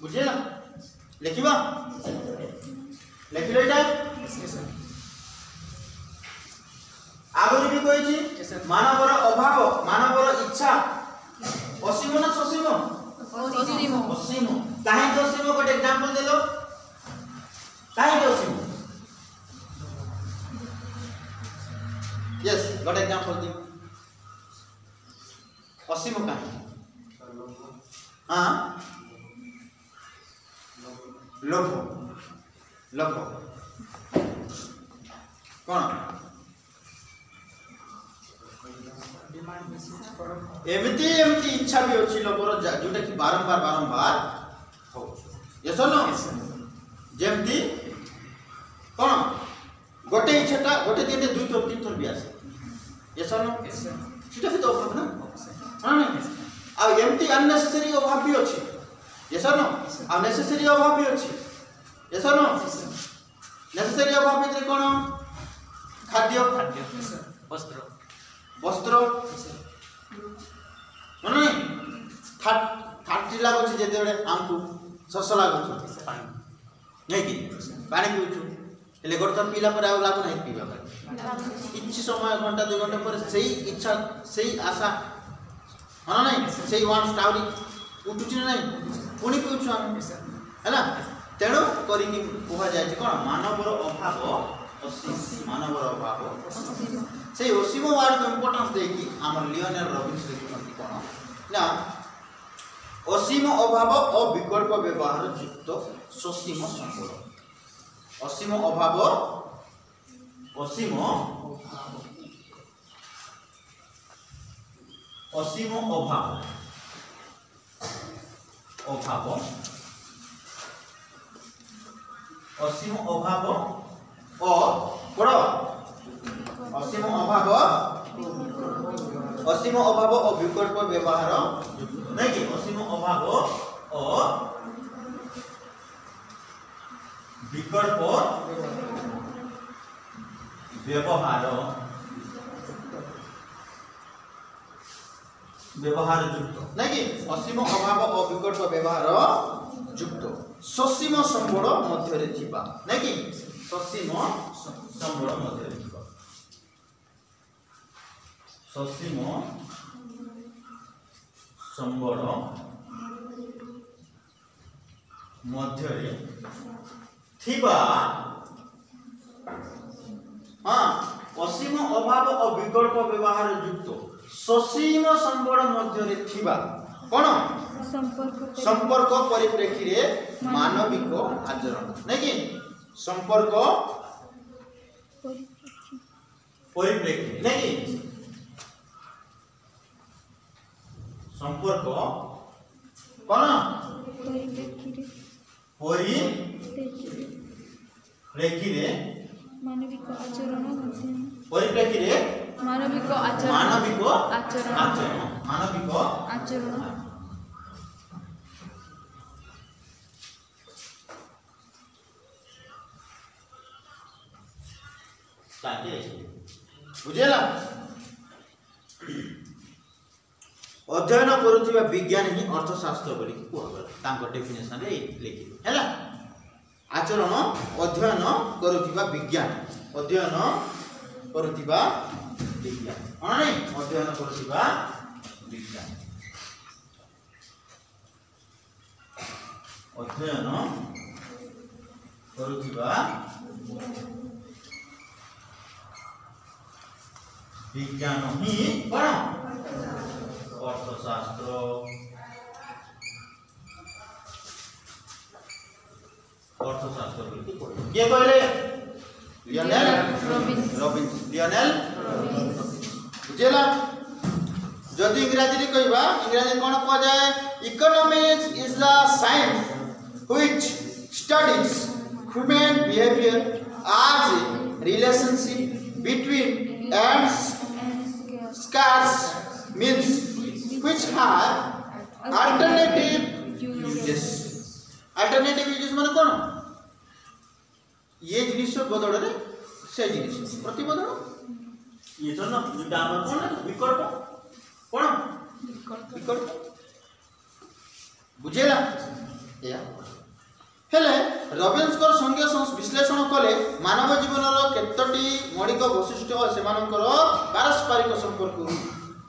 Speaker 1: बुझेला लिखिबा लिखिले आगुरी भी कही मानवर अभाव मानवर इच्छा असीम ना ससीम असीम काहे असीम गोटे एग्जांपल देलो काहे असीम यस गोटे एग्जांपल दे असीम काहे हां लोभ कौन एमती इच्छा भी अच्छी लोकर जोटा कि बारंबार हो यस नो जेमती कौन गोटे इच्छाटा गोटे दिन दुई थर तीन थर भी आसे यस नो सेटा भी तो अभाव ना हां आ एमती अननेसेसरी अभाव भी अच्छी यस नो आ नेसेसरी अभाव भी अच्छी यस नो नेसेसरी अभाव भितर कौन खाद्य वस्त्र माने थार्टी लागुच जेते आमको शस लागुच नहीं कि पानी पीउछु हेले गोटे पीला पर लागू नहीं पीवा किछि समय घंटा 2 घंटा पर सही इच्छा सही आशा हाँ नहीं से वन स्टावरी उठुची ना नहीं पुणी पिउछु हम हैला तेणु करिकि कुहा जाय कोन मानवर अभाव असीम मानवर अभाव से असीम वर्ड को इंपोर्टेंस देकी हमर लियोनेल रॉबिन्स लिखुछंती कोन ना असीम अभाव अविकल्प व्यवहार युक्त ससीम संबल असीम अभाव असीम असीम अभाव अभाव असीम अभाव बड़ असीम अभाव अविकल्प व्यवहार नहीं कि असीम अभाव विकल्प व्यवहार व्यवहार युक्त नहीं कि असीम अभाव अविकल्प व्यवहार युक्त ससीम संबल मध्य थिबा नहीं कि ससीम संबल मध्य थिबा ससीम संबल मध्य थिबा हाँ असीम अभाव अविकल्प व्यवहार युक्त ससीम संबल मध्य थिबा कोन संपर्क परिप्रेक्षी रे मानविक आचरण नहीं कि संपर्क परिप्रेक्षी नहीं कि संपर्क कोन परिप्रेक्षी रे
Speaker 3: मानविक आचरण
Speaker 1: परिप्रेक्षी रे
Speaker 3: मानविक आचरण
Speaker 1: मानविक
Speaker 3: आचरण
Speaker 1: बुझेला अध्ययन करुवा विज्ञान ही अर्थशास्त्र बोली कहगला तांको डेफिनेशन रे लिखि हैला आचरण अध्ययन करुवा विज्ञान अध्ययन करुवा विज्ञान नहीं अध्ययन करुवा विज्ञान अध्ययन करुवा विज्ञान ही कौन अर्थशास्त्र अर्थशास्त्र किए कहले लियोनेल रॉबिन्स लियोनेल बुझेला जदि इंग्रजी कहबा इंग्रजी कोन कह जाए economics is the science which studies human behaviour as relationship between ants scarce means which have alternative uses alternative uses माने कोन ये जिनिस बदल रे से जिनिस प्रति बदल ये जन जेटा हमर कोन विकल्प कोन विकल्प बुझेला या हेले रॉबिन्स को संज्ञा विश्लेषण कले मानव जीवन केतोटी मौलिक वैशिष्ट्य और सेमानकर पारस्परिक संपर्क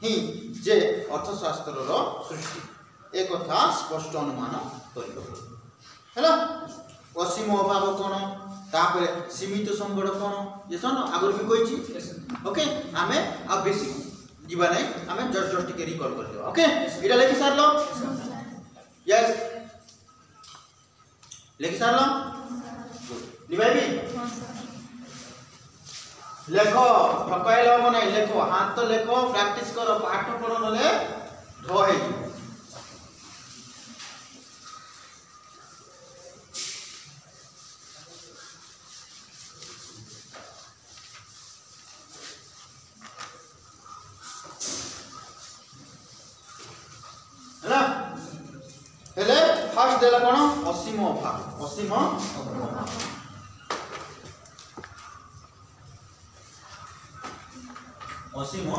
Speaker 1: ही जे अर्थशास्त्र सृष्टि एक कथा स्पष्ट अनुमान कर असीम अभाव कौन तापर सीमित संबल कौन ये सन आगुरी भी कही ओके आमे आ बेसी जीवा नहीं आमे जस्ट टिके रिकॉल कर देबा ओके इटा लेखि सारलो यस लेखि सारलो निभाइबी लेखो ठकाइल हम नहीं लेखो हाथ तो लेखो प्रैक्टिस करो पाठ पढ़ो नले ढ है हेले फास्ट देला कोन असीम अभाव असीम असीम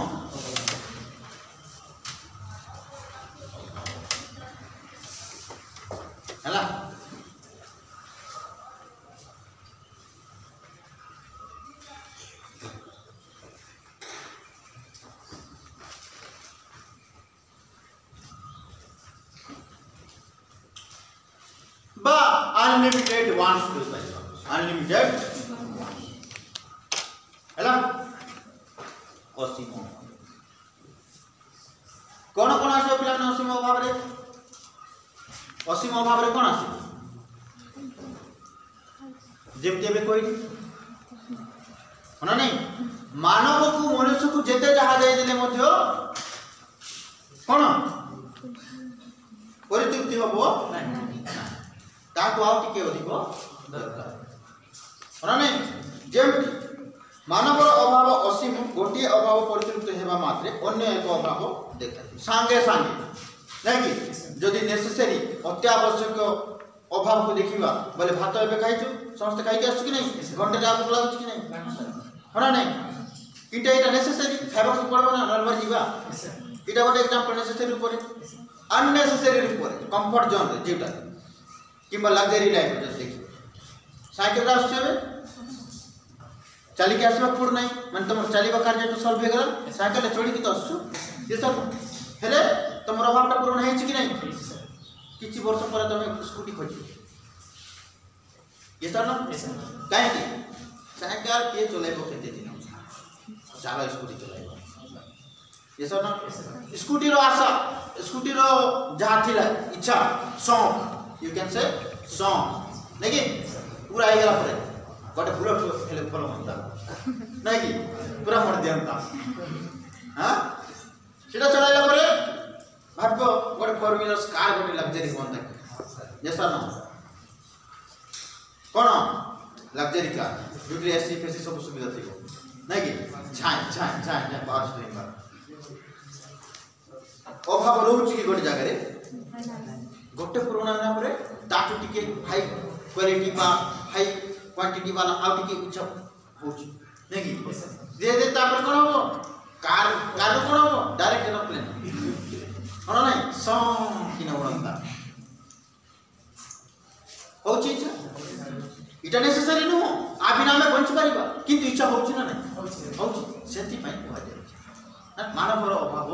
Speaker 1: हला अनलिमिटेड वांस को पाइबा अनलिमिटेड हैला असीम कौन कौन आसे पिला असीम अभाव रे असीम अभाव रे कौन आसे जेमती एबे कोई होना नहीं मानव को मनुष्य को जेते जहा दे देले मध्य कौन परितृप्ति हबो ताको आउ टिके अधिक दरकार होना नहीं जेमती मानव अभाव असीम गोटे अभाव परितृप्त हेबा मात्रे अन्य एक अभाव देखा सांगे सांगे नहीं जदि नेसेसरी अत्यावश्यक अभाव को देखिबा बोले भात एबे खाइछु समस्त खाइ के आसु कि नहीं घंटे आप लागु कि नहीं होना नहीं इटा नेसेसरी खाइबा को पड़बो ना नॉर्मल जीवा इटा गोटे एग्जांपल नेसेसरी ऊपर अननेसेसरी ऊपर कंफर्ट जोन रे जीवटा किबा लग्जरी लाइफ देखि साइकिल रा आसु चली के आसवा पड़ नहीं मन तुम चलवा कार्य तो सॉल्व हो गला साइकिल छोड़ी के तो आसु ये सब हेले तुमर अभावटा पूर्ण है कि नहीं किछि वर्ष पर तुम स्कूटी खोजी ये सर ना काहे कि साइकिल के चलेबो केते दिन चलो स्कूटी चलाइबो ये सर ना स्कूटी रो आशा स्कूटी रो जहा थिला इच्छा शौक यू कैन से शौक नहीं पूरा आ गला पर गोटे पूरा हेले फॉलो होता नहीं कि पूरा मोड़ दियंता हां सेटा चलाइला परे भाबो गोटे 4 व्हीलर कार गोटे लग्जरी होता जैसा ना कोन लग्जरी कार ड्यूटी एसी फेसी सब सुविधा थिबो नहीं कि छाय छाय छाय पावर स्टीयरिंग अभाव रहउची कि गोटे जगह रे गोटे पुराना ना परे ताटू टिके हाई क्वालिटी बा हाई क्वांटिटी वाला आउट की इच्छा होची नहीं कि धीरे धीरे तापर कोन हो कार कार कोन हो डायरेक्ट एरोप्लेन होना नहीं सो कि न उड़ंता होची इच्छा इटा नेसेसरी नो आ बिना में बंच परिबा किंतु इच्छा होची ना नहीं होची सेति पई कोहा जाय मानव रो अभाव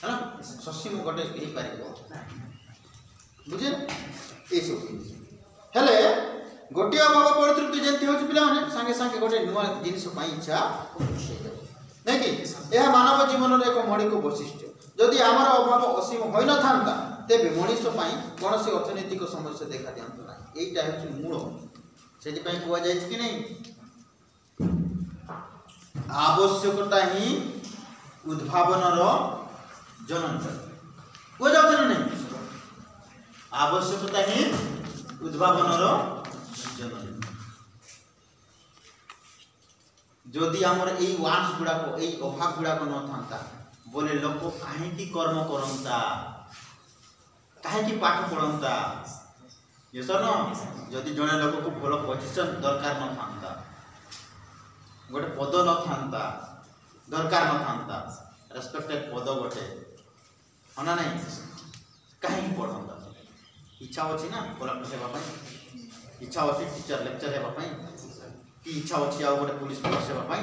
Speaker 1: है ना ससीम गोटे एही परिबो बुझे ए सब हेले गोटे अभाव परितृप्ति जेंति होची पिला माने संगे संगे गोटे नुवा जिनिस पई इच्छा नहीं कि यह मानव जीवन रे एक मौलिक वैशिष्ट्य जदि हमर अभाव असीम होई न थांता तेबे मनुष्य पई कोनोसी अर्थनैतिक समस्या देखा दियंत ना एटा होची मूल सेति पई कोआ जाय कि नहीं आवश्यकता ही उद्भावनर जनन को जाउ न नहीं आवश्यकता ही उद्भावनर जनन जदि हमर एई वांस गुडा को एई अभाव गुडा को न थांता बोले लोक काहे की कर्म करंता काहे की पाठ पढंता ये सर न जदि जने लोक को भलो पोजीशन दरकार न थांता गोटे पद न थांता दरकार न थांता रेस्पेक्टेड पद गोटे हना नहीं काहे की पढंता इच्छा होची ना कलेक्टर सेवा पई इच्छा होची टीचर लेक्चर हेबा पई की इच्छा होची आ गोटे पुलिस फोर्स सेवा पई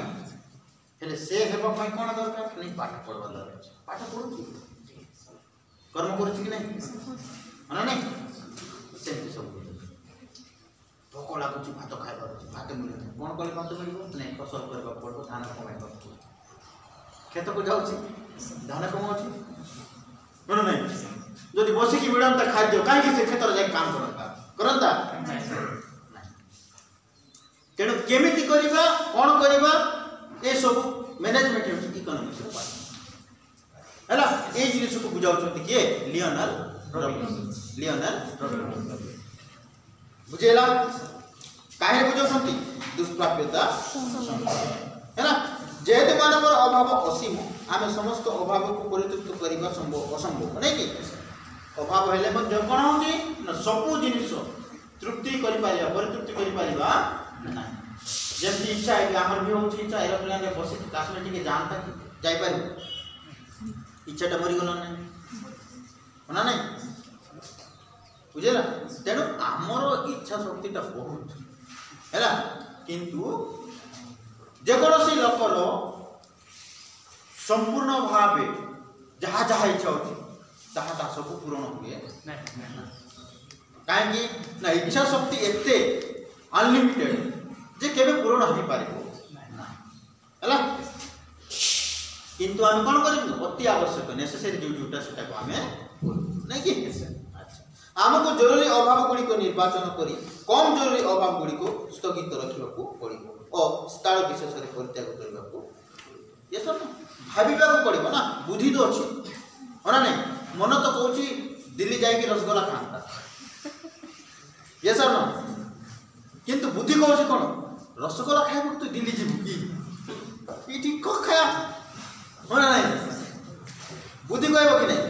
Speaker 1: हेले से हेबा पई कोन दरकार नहीं पाठ पढवा दरकार पाठ पढुची कर्म करूची कि नहीं हना नहीं सेमती सब भोक लागुची भात खाइबा भात मिलु कोन कले भात मिलबो नहीं फसल करबा पड़बो धान कमाइबा खेत को जाउची धान कमाउची कोन नहीं जदि बसी की मिडंता खाद्य काहे कि से क्षेत्र जाय काम करंता तेणु केमिति करिबा कोन करिबा ए सब मैनेजमेंट है इकोनॉमिक्स पार्ट हैला ए जिनिस को बुझाउ छथि के लियोनल बुझेला काहे बुझाउ छथि दुष्प्राप्यता हैला जेते मानव अभाव असीम आमे समस्त अभाव को परितृप्त करिबा संभव असंभव नै कि अभाव हेले मध्य कोन होची न सबु जिनिस तृप्ति करि पारिबा परितृप्ति करि पारिबा ना जेमती इच्छा है कि हमर भी होची इच्छा एरोप्लेन रे बसी काश्मीर के जानता कि जाई पारि इच्छाटा मरि गलो नै होना नै बुझेला तेनु हमरो इच्छा शक्तिटा बहुत हैला किंतु जे कोनोसी लोकर संपूर्ण भावे जहा जहा इच्छा होची ताहा सब पूर्ण हुए कहीं ना इच्छा शक्ति एते अनलिमिटेड जे केबे पूर्ण हो पारिबो हला किंतु हम कोन करिबो अति आवश्यक नेसेसरी जोटा सेटा को हमें नहीं कि अच्छा हमको जरूरी अभाव गुड़ी को निर्वाचन करी कम जरूरी अभाव गुड़ी को स्थगित रखिबा को पड़िबो और स्थल विशेष रे परित्याग करबा को ये सब भाबिबा को पड़िबो ना बुद्धि तो अछि होना नहीं मन तो कहूची दिल्ली जाई कि रसगोला खांता ये सब ना किंतु बुद्धि कहूची कोन रसगोला खाइबो तो दिल्ली जीबू की इठी को खाया होना नहीं बुद्धि कहबो कि नहीं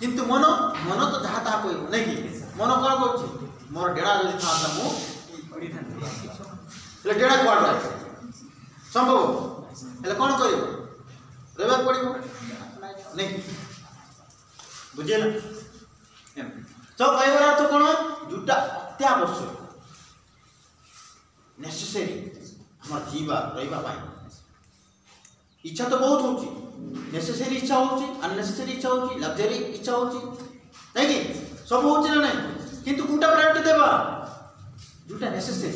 Speaker 1: किंतु मन मन तो जहाँ ताहा कहबो नहीं कि मन कोन कहूची मोर डेड़ा जदि थांता मु ले डेड़ा कोड जाय संभव हेले कोन करिवो रहबा पड़िबो नहीं बुझेला तो कहबार अर्थ कोन जुटा अत्यावश्यक नेसेसरी हमर जीवा रहबा पाई इच्छा तो बहुत होची नेसेसरी इच्छा होची अननेसेसरी इच्छा होची लग्जरी इच्छा होची नहीं कि सब होची ना नहीं किंतु कोटा प्रायोरिटी देबा जुटा नेसेसरी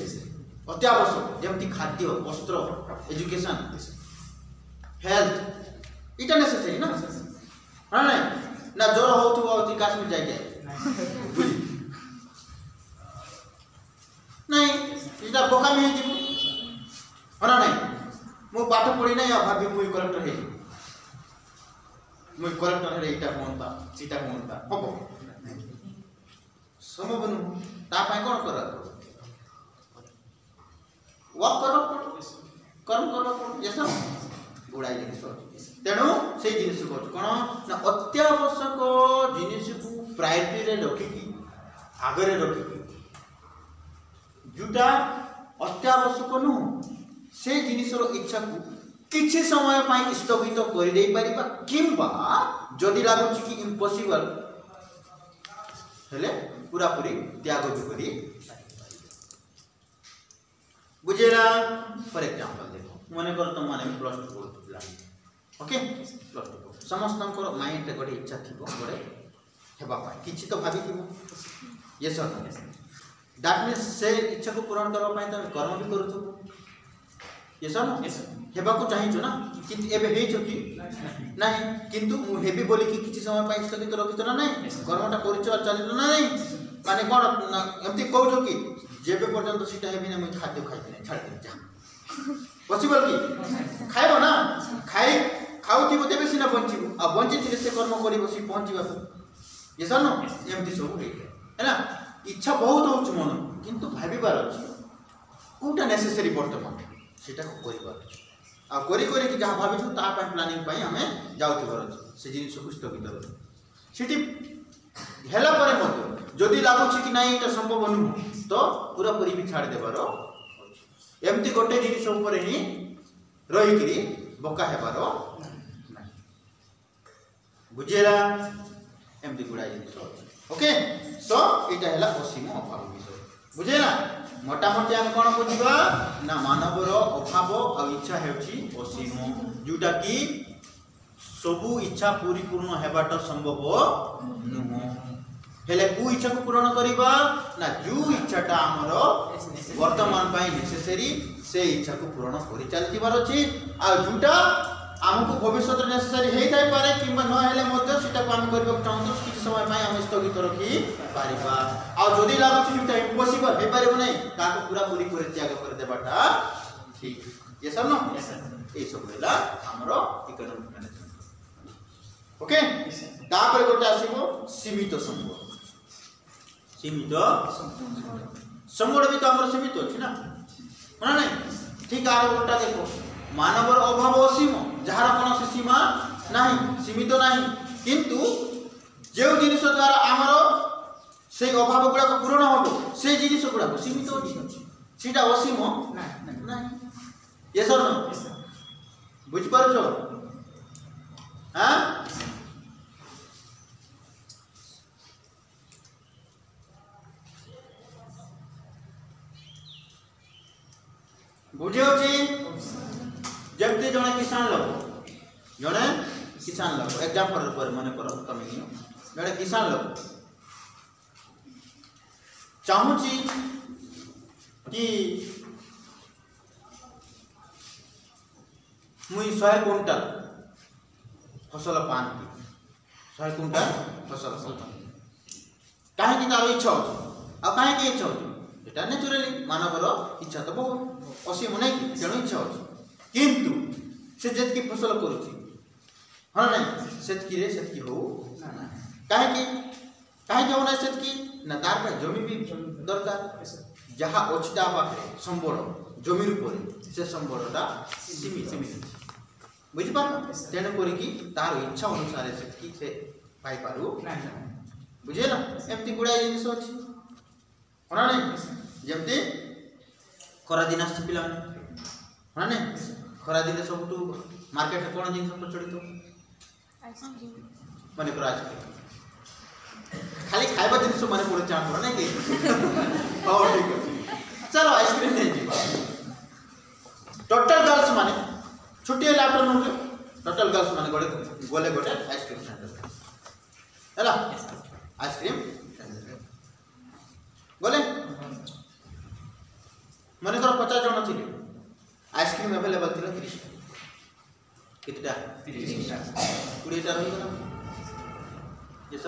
Speaker 1: अत्यावश्यक जेमति खाद्य वस्त्र एजुकेशन हेल्थ इटा नेसेसरी ना हां नहीं ना जोर होथु होती काश्मीर जाय जाय बुझी नहीं इटा बोका में जीव हां नहीं मु पाठ पढ़ी नहीं भाभी मुई कलेक्टर हे मुई कलेक्टर हे इटा कोनता सीटा कोनता हबो समबनु ता पाई कोन कर वर्क करो कर्म करो ये सब गुड़ाई जिनिस तेणु से जिनिस को कोन ना अत्यावश्यक जिनिस को प्रायोरिटी रे रखी आगरे रखी जुटा अत्यावश्यक नु से जिनिसर इच्छा को किछि समय पाई स्थगित कर दे परिबा किंबा जदि लागुछि कि इम्पॉसिबल हेले पूरा पूरी त्याग भी करी बुझेला फॉर एग्जांपल देखो माने कर तुम माने प्लस 2 पढ़ुला ओके प्लस 2 समस्त माइंड रे गोटे इच्छा थिबो गोटे हेबा पाई किछि तो भाबी थिबो ये सब दैट मींस से इच्छा को पूर्ण करबा पाई त कर्म भी करू थबो ये सब हेबा को चाहिचो ना कि एबे हेइचो कि नहीं किंतु मु हेबी बोली कि किछि समय पाई स्थगित रखितो ना नहीं कर्मटा करिचो चलितो ना नहीं माने कोन एमती कहउछो कि जेबे पर्यंत सीटा हेबी ना मु खाद्य खाइ नै छाड़ दे जा पॉसिबल कि खाइबो ना खाइ खाउथिबो तेबे सिना बंचिबो आ बंचिथिले से कर्म करिबो सी पहुंचीबा ये सब न एमती सब है ना इच्छा बहुत होछ मन किंतु भाबिबार अछि कोटा नेसेसरी वर्तमान सेटा को करिबार आ करी करी कि जहाँ भाबिछु ता पय प्लानिंग पय हमें जाउथिबार अछि से जिनिस को स्थगित कर सिटी हेला परे मत जदि लागुछि कि नाही एटा संभव नु तो पूरा पूरी भी छाड़ देबार एमती गोटे जिनिस ऊपर ही रही करी बोका हेबार नाही बुझेला एमती गुडा जिनिस ओके सो एटा हेला असीम अभाव विषय बुझेला मोटामोटी हम कोन बुझिबा ना मानवर अभाव आ इच्छा हेउची असीम जुटा कि सबु इच्छा पूर्ण हेबाटा संभव नुह हेले कु इच्छा को पूर्ण करिबा ना जो इच्छाटा हमरो वर्तमान पाई नेसेसरी से इच्छा को पूर्ण करि चलतिबार अछि आ जुटा हमको भविष्य रे नेसेसरी हेइ थाइ पारे किबा न हेले मध्य सेटा को हम करबो चाहतो किछ समय पाई हम स्थगित रखी पारिबा आ जदी लागुछि जुटा इम्पॉसिबल हे पारिबो नै ताको पूरा पूरी करे त्याग कर देबाटा ठीक ये सब न ए सब होला हमरो इकोनॉमिक मैनेजमेंट ओके तापर गोटे आसीबो सीमित संबंध सीमित संबंध भी तो हमरो सीमित अछि ना माने नहीं ठीक आरो गोटा देखो मानवर अभाव असीम जहार कोन सीमा नहीं सीमित नहीं किंतु जो जिनिस द्वारा हमरो से अभाव गुडा को पूर्ण होबो से जिनिस गुडा को सीमित अछि सीटा असीम नहीं ये सर न बुझ पारछो हां बुझियो छी जबते जने किसान लोग एग्जांपल पर माने करो कमी जने किसान लोग चाहूची कि मुई 100 क्विंटल फसल पानी 100 क्विंटल फसल कहीं तार इच्छा हो कहीं इच्छा हो नेचुराली मानवर इच्छा तो बहुत असीम नहीं तेणु इच्छा हो किंतु से जितकी फसल करुच्ची हाँ नहीं सेतकी हो कहीं होना सेतकी ना तार का जमी भी दरकार जहाँ अच्छी पाखे संबड़ जमी से संबड़टा सीमित बुझिपार तेणु करी तार इच्छा अनुसार सेतकी से पाई पारू बुझे ना एमती गुड़ाए जिनिस अच्छी हाँ नहीं जमती खरा दिन आस पिला हाँ नहीं खरा दिन सब मार्केट कौन जिन प्रचलित मन कर आइसक्रीम खाली खाइबा जिन मन पड़े चाहूँ ना कि हाँ ठीक है चलो आइसक्रीम नहीं जीवा टोटल गर्ल्स माने छुट्टी है आफ्टरनून रे टोटल गर्ल्स माने गले गोटे आइसक्रीम सेंटर है आइसक्रीम गले मन कर 50 जन थी आइसक्रीम अवेलेबल थी 30 कितना 30टा 20टा रही गला ये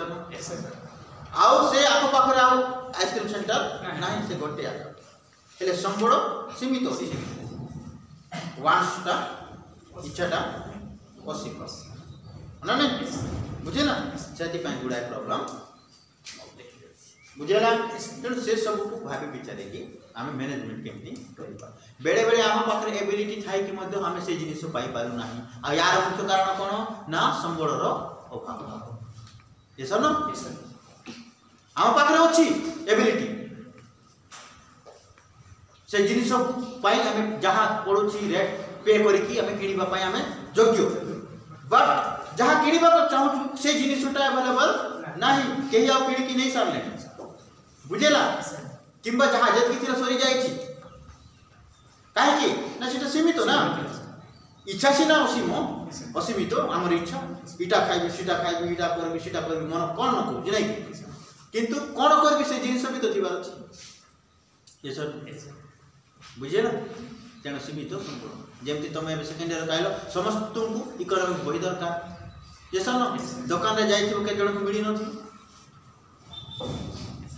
Speaker 1: सर आउ से आको पाखरे आउ आइसक्रीम सेंटर नहीं से गोटे हेले संबड़ सीमित होती वांसटा इच्छाटा असीम ना नहीं बुझे ना से गुड़ाए प्रॉब्लम बुझेगा तेणु से सब को भाभी विचार कि आम मैनेजमेंट केमती बेले बेले आम पाखे एबिलिटी थाई कि आम से जिनिस पाई पारु ना आ यार मुख्य कारण कौन ना संबड़र अभाव ये सर ना आम पाखे अच्छी एबिलिटी से जिनिस पाई आम जहाँ पड़ोची रेट पे करके आम किणवा आम योग्य बट जहाँ किणवा चाहूँ से जिनिसटा अवेलेबल नहीं कहीं आ किणिकी नहीं सारे बुझेला किंबा जहाँ जितकी सरी जाइए कहीं ना सीटा सीमित ना इच्छा सीना असीम असीमित आमर इच्छा इटा खाइबी सीटा खाइबी इटा करबी सीटा करबी मन कौन न करूँ नहीं किंतु कौन करबी से जिनिस भी तो थीबार अच्छी ये सर बुझे ना तेणु सीमित जमती तुम सेकेंड ईयर कहल समस्त को इकोनॉमिक्स बही दरकार ये सर न दुकान में जाइए के जन को मिल न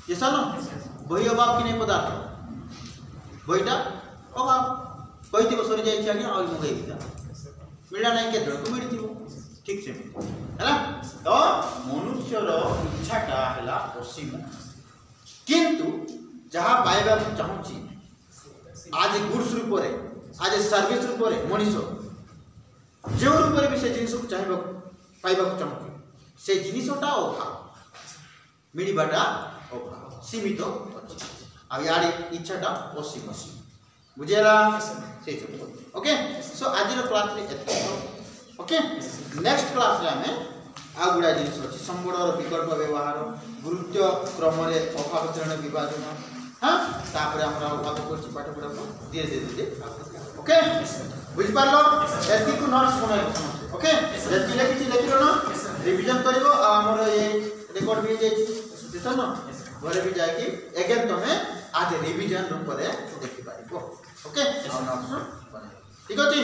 Speaker 1: ये सर न बही अभाव कि नहीं पदार्थ बहीटा अभाव कही सरी जाइए आज्ञा आ मगई मिला ना के जन को मिली ठीक से है तो मनुष्यर इच्छाटा है असीम किंतु जहाँ पाइबा चाहूँगी आज गुड्स रूप आज सर्विस रूप मनीष जो रूप भी से जिन चाहिए पाइबा चाहूँगी से जिनटा अभाव मिलवाटा अभाव सीमित आ यार इच्छाटा असीम बुझेगा से ओके सो आज क्लास ओके नेक्स्ट क्लास रे हमें आ गुड़ा जिनिस अच्छी संबड़र विकल्प व्यवहार गुरुत्व क्रम अभाव श्रेणी विभाजन हाँ तापर अभाव कर पाठ पढ़ा धीरे धीरे धीरे ओके बुझ पार एति को नोट्स बनाइबो ओके जति लिखि लिखिलो ना रिवीजन करिवो आ हमर ये रिकॉर्ड भी जे दिसन न घरे भी जाके अगेन तमे आज रिवीजन रूप रे देखि पारिबो ओके नोट्स ठीक अछि